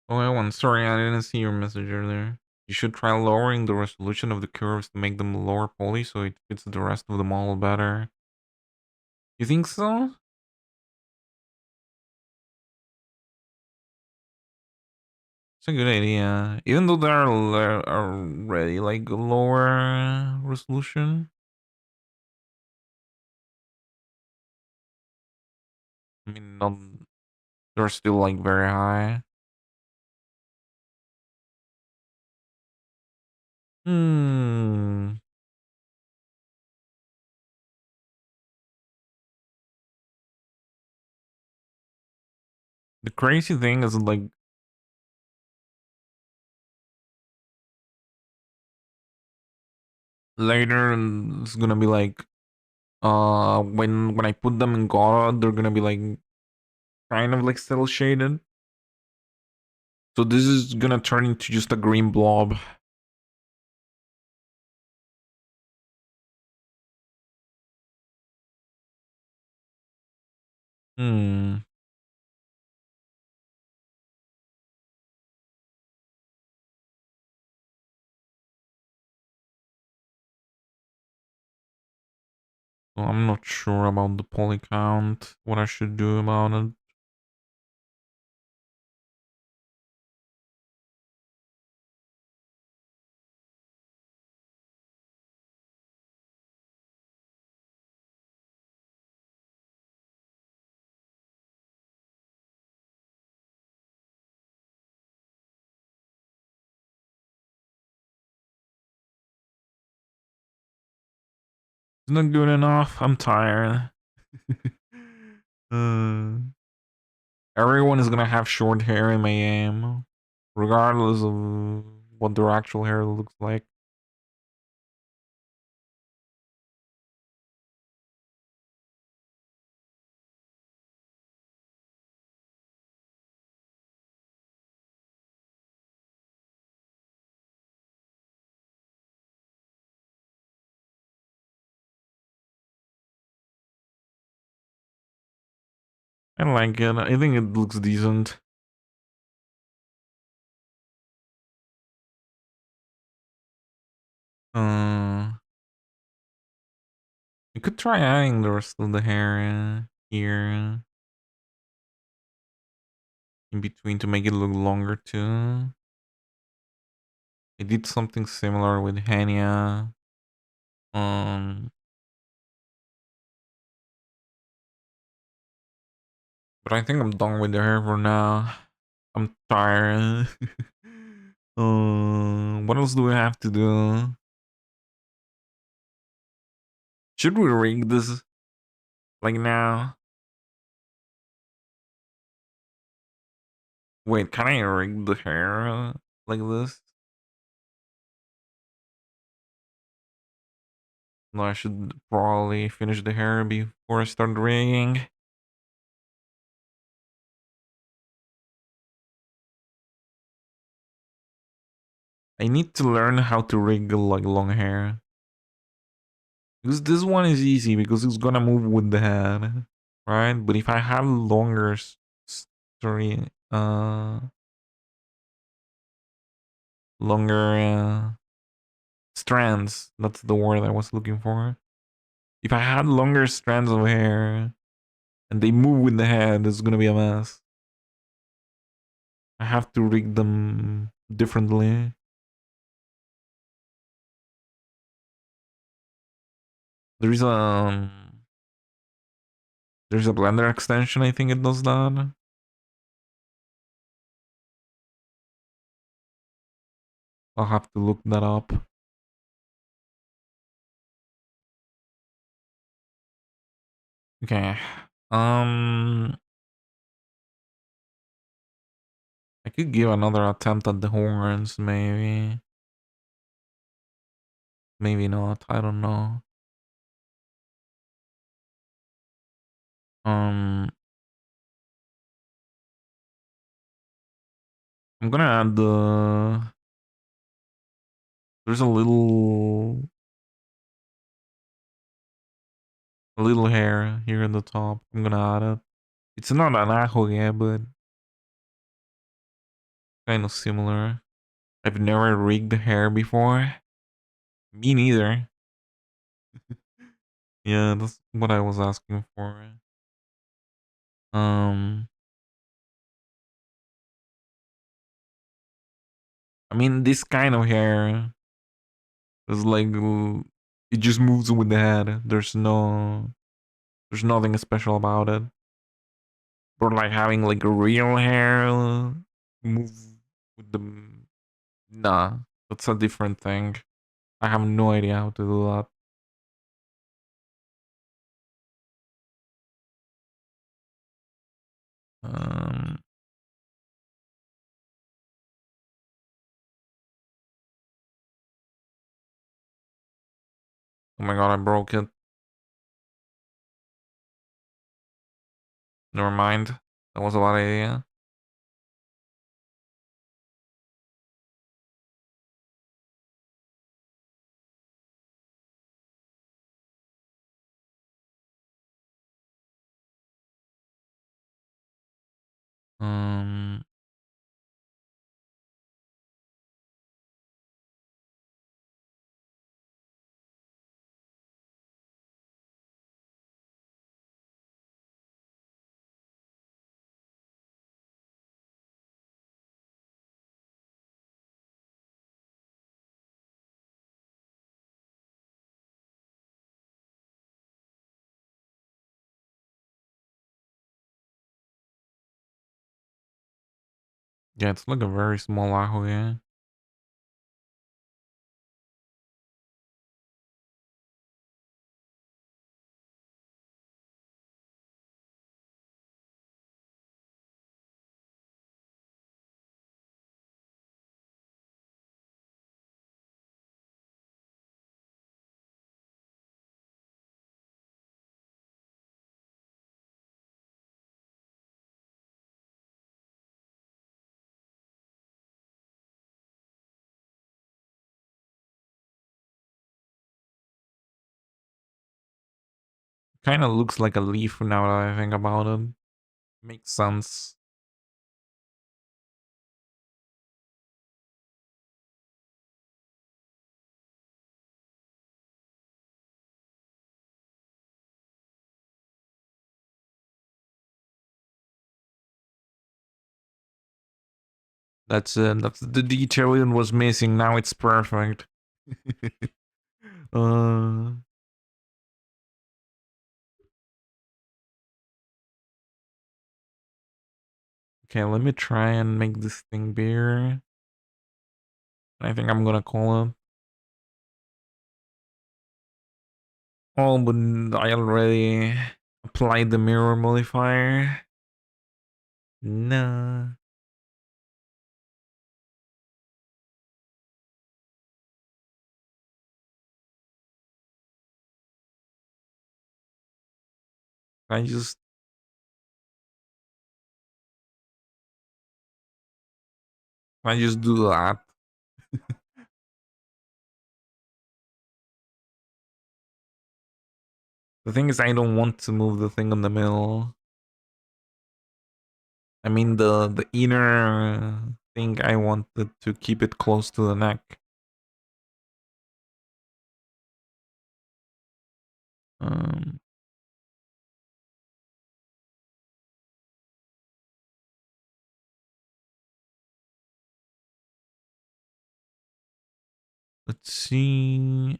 Oh, Ewan, sorry, I didn't see your message earlier. You should try lowering the resolution of the curves to make them lower poly so it fits the rest of the model better. You think so? It's a good idea. Even though they're already like lower resolution. I mean, not, they're still like very high. Hmm. The crazy thing is like later it's gonna be like when I put them in God, they're gonna be like kind of like cell shaded. So this is gonna turn into just a green blob. Hmm. So I'm not sure about the poly count. What I should do about it. not good enough. I'm tired. uh, Everyone is gonna have short hair in my game, regardless of what their actual hair looks like. I like it. I think it looks decent. You could try adding the rest of the hair here in between to make it look longer too. I did something similar with Hania. Um, but I think I'm done with the hair for now. I'm tired. What else do we have to do? Should we rig this like now? Wait, can I rig the hair like this? No, I should probably finish the hair before I start rigging. I need to learn how to rig like long hair. Because this one is easy because it's gonna move with the head, right? But if I have longer story, longer strands, that's the word I was looking for. If I had longer strands of hair and they move with the head, it's gonna be a mess. I have to rig them differently. There's a there's a Blender extension. I think it does that. I'll have to look that up. Okay. I could give another attempt at the horns, maybe. Maybe not. I don't know. Um, I'm gonna add the. There's a little hair here at the top. I'm gonna add it. It's not an ahoge, but kind of similar. I've never rigged the hair before. Me neither. Yeah, that's what I was asking for. Um, I mean, this kind of hair is like it just moves with the head. There's nothing special about it. But like having like a real hair move with the nah, that's a different thing. I have no idea how to do that. Um, oh my god, I broke it. Never mind. That was a bad idea. Um, yeah, it's like a very small ahoge. Kind of looks like a leaf now that I think about it. Makes sense. That's the detail it was missing. Now it's perfect. uh, okay, let me try and make this thing bigger. I think I'm gonna call it. Oh, but I already applied the mirror modifier. Nah. I just do that. The thing is, I don't want to move the thing in the middle. I mean, the inner thing, I wanted to keep it close to the neck. Um, let's see.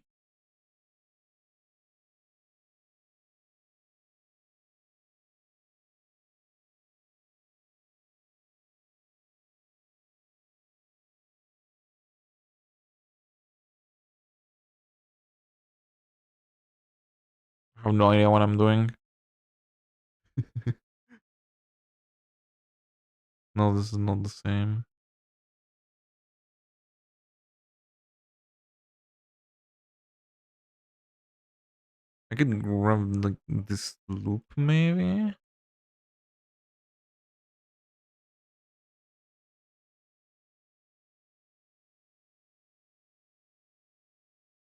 I have no idea what I'm doing. No, this is not the same. I could grab like this loop maybe.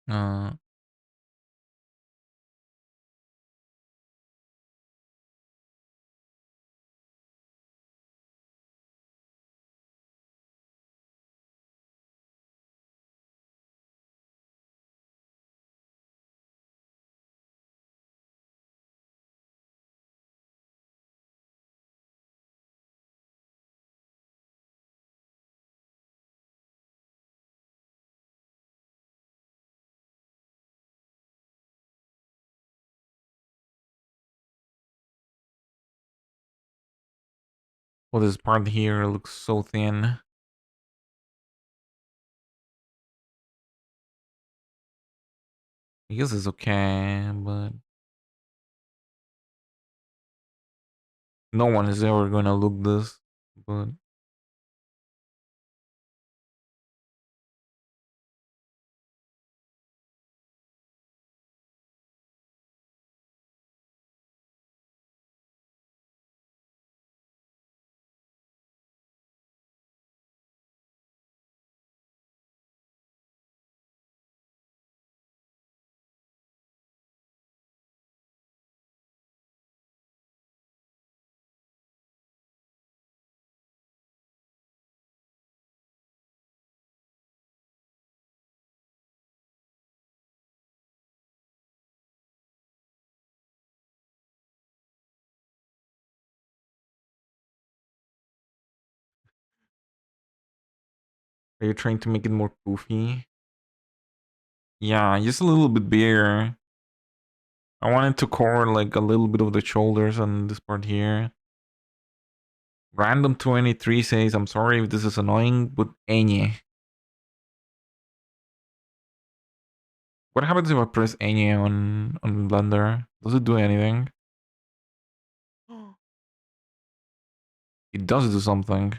Uh, well, this part here looks so thin. I guess it's okay, but no one is ever gonna look this. But are you trying to make it more poofy? Yeah, just a little bit bigger. I wanted to cover like a little bit of the shoulders on this part here. Random 23 says, I'm sorry if this is annoying, but any. What happens if I press any on Blender? Does it do anything? It does do something.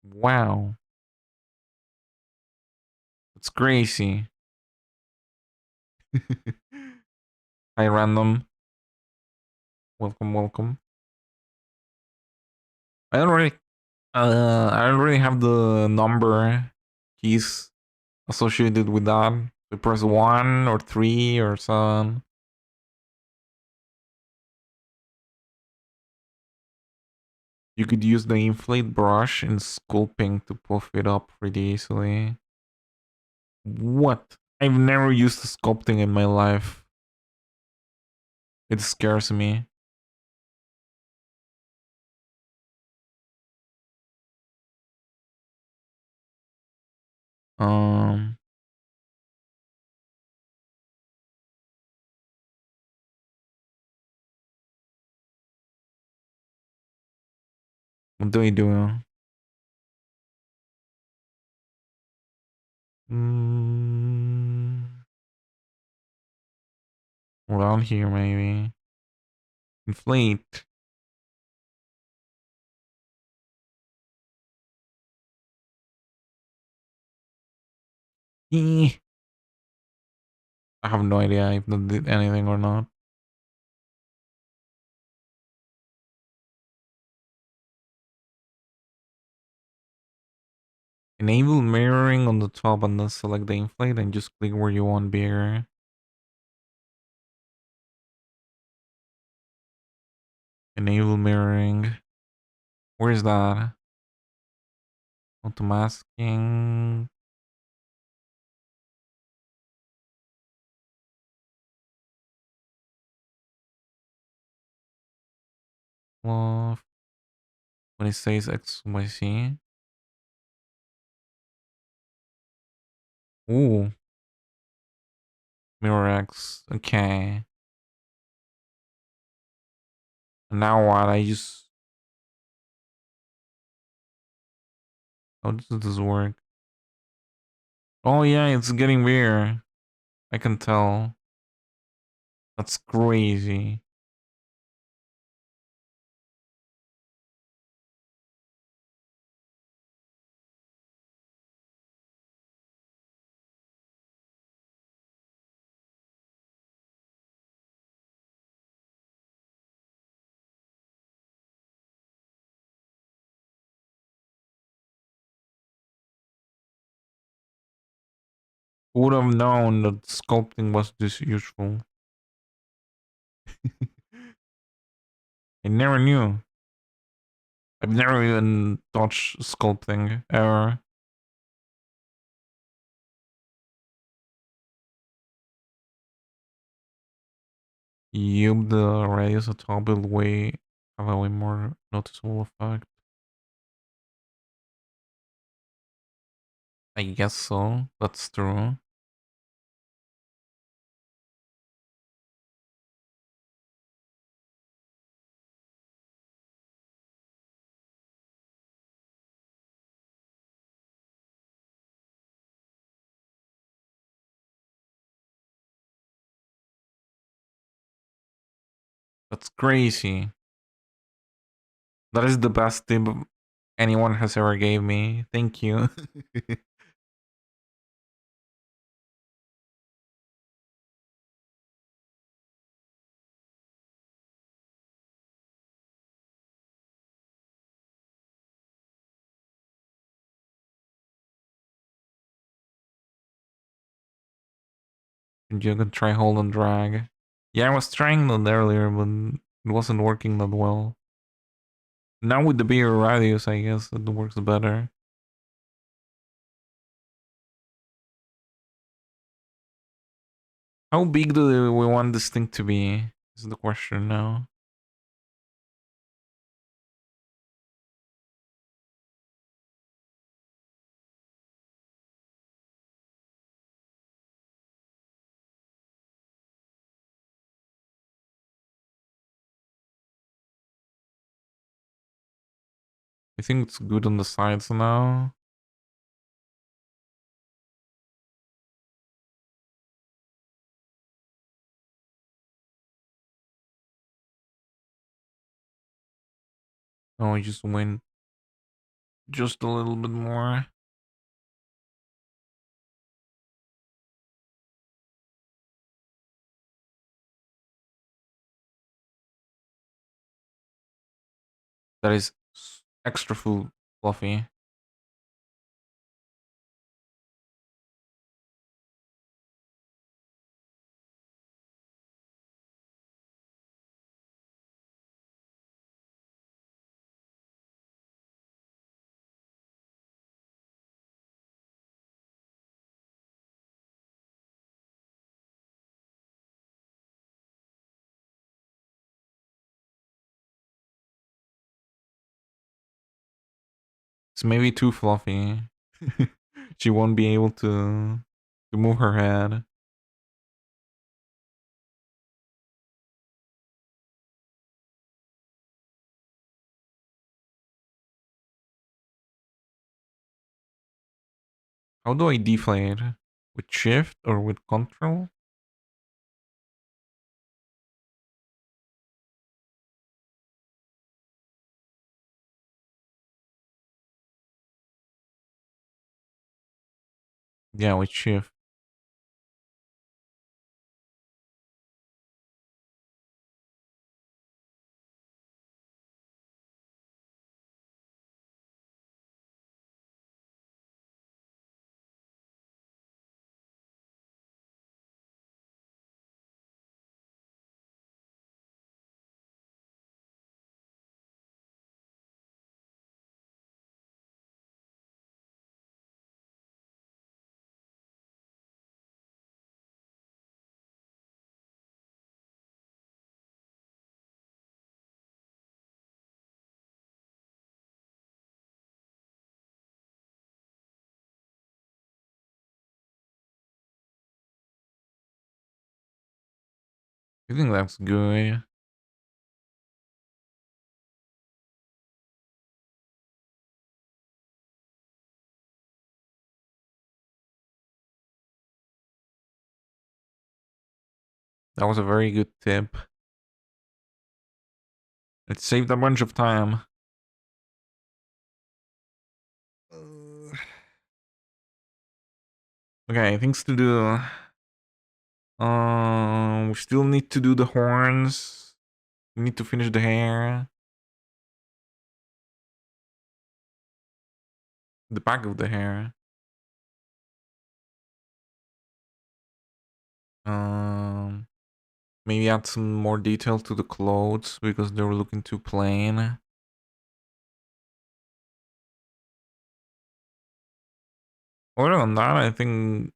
Wow. It's crazy. Hi, random. Welcome, welcome. I already I already have the number keys associated with that. You press 1 or 3 or 7. You could use the inflate brush in sculpting to puff it up pretty easily. What? I've never used sculpting in my life. It scares me. Um, what do I do? Mm, around here maybe. Inflate. Eh. I have no idea if that did anything or not. Enable mirroring on the top and then select the inflate and just click where you want bigger. Enable mirroring. Where is that? Auto masking. Love. When it says XYZ. Ooh. Mirror X. Okay. Now what? I just. How does this work? Oh yeah, it's getting bigger. I can tell. That's crazy. Who would have known that sculpting was this useful? I never knew. I've never even touched sculpting ever. Yup, the radius of top will way have a way more noticeable effect. I guess so. That's true. That's crazy. That is the best tip anyone has ever gave me. Thank you. And you can try hold and drag. Yeah, I was trying that earlier, but it wasn't working that well. Now with the bigger radius, I guess it works better. How big do we want this thing to be? Is the question now. I think it's good on the sides now. Oh, I just went just a little bit more. That is extra full fluffy. It's maybe too fluffy. She won't be able to move her head. How do I deflate? With shift or with control? Yeah, with shift. I think that's good. That was a very good tip. It saved a bunch of time. Okay, things to do. We still need to do the horns. We need to finish the hair. The back of the hair. Um, Maybe add some more detail to the clothes because they were looking too plain. Other than that, I think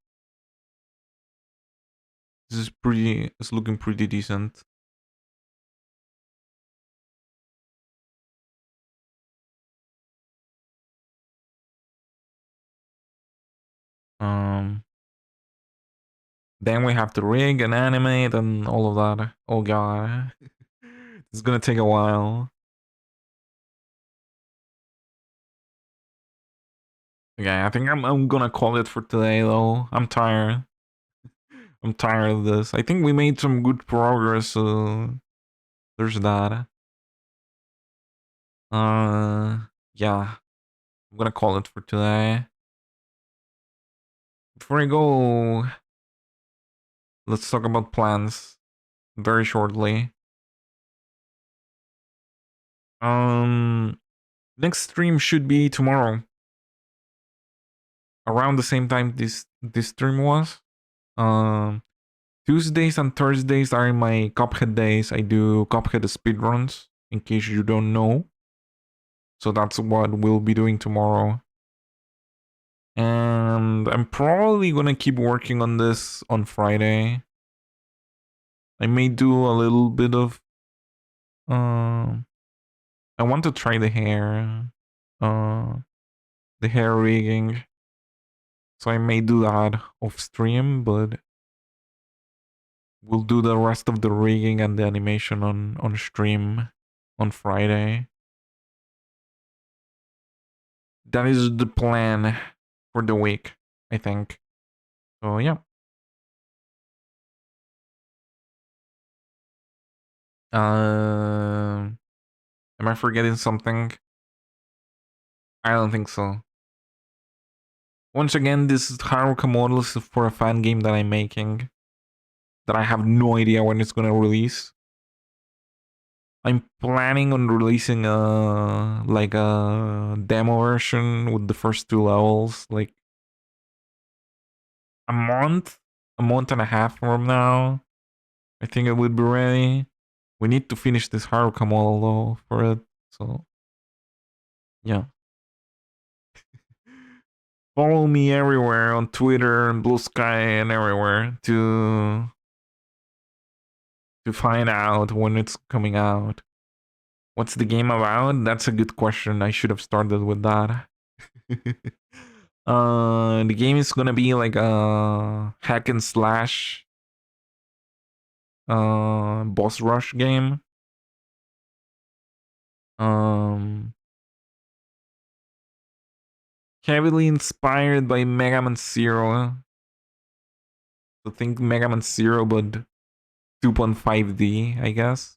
this is pretty. It's looking pretty decent. Um, then we have to rig and animate and all of that. Oh god, it's gonna take a while. Okay, I think I'm gonna call it for today though. I'm tired. I'm tired of this. I think we made some good progress. So there's that. Uh, yeah, I'm gonna call it for today. Before I go, let's talk about plans very shortly. Um, Next stream should be tomorrow, around the same time this stream was. Um, Tuesdays and Thursdays are my Cuphead days. I do Cuphead speedruns, in case you don't know. So that's what we'll be doing tomorrow. And I'm probably gonna keep working on this on Friday. I may do a little bit of I want to try uh the hair rigging. So I may do that off stream, but we'll do the rest of the rigging and the animation on stream on Friday. That is the plan for the week, I think. So yeah. Am I forgetting something? I don't think so. Once again, this is Haruka models for a fan game that I'm making that I have no idea when it's gonna release. I'm planning on releasing a demo version with the first two levels, like a month and a half from now. I think it would be ready. We need to finish this Haruka model though for it. So yeah. Follow me everywhere on Twitter and Blue Sky and everywhere to find out when it's coming out. What's the game about? That's a good question. I should have started with that. The game is gonna be like a hack and slash boss rush game. Um Heavily inspired by Mega Man Zero. So think Mega Man Zero but 2.5D, I guess.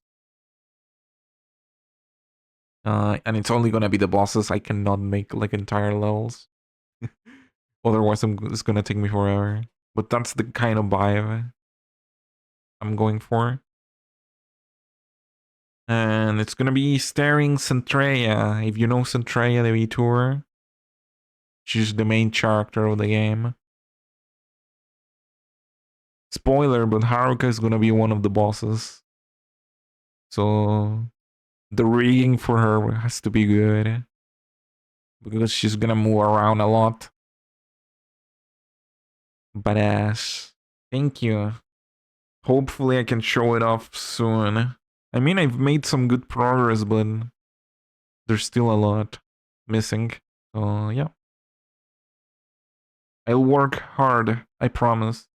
And it's only gonna be the bosses. I cannot make like entire levels. Otherwise, it's gonna take me forever. But that's the kind of vibe I'm going for. And it's gonna be starring Centreia. If you know Centreia, the vtuber, she's the main character of the game. Spoiler, but Haruka is gonna be one of the bosses. So the rigging for her has to be good. Because she's gonna move around a lot. Badass. Thank you. Hopefully I can show it off soon. I mean, I've made some good progress, but there's still a lot missing. So yeah. I'll work hard, I promise.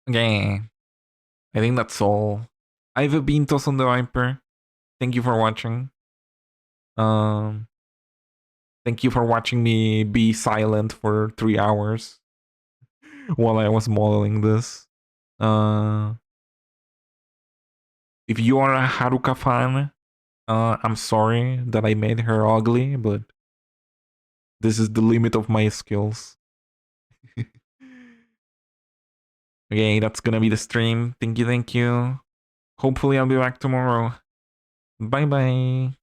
Okay. I think that's all. I've been Toss on the Viper. Thank you for watching. Um Thank you for watching me be silent for 3 hours while I was modeling this. Uh if you are a Haruka fan, I'm sorry that I made her ugly, but this is the limit of my skills. Okay, that's gonna be the stream. Thank you, thank you. Hopefully I'll be back tomorrow. Bye bye.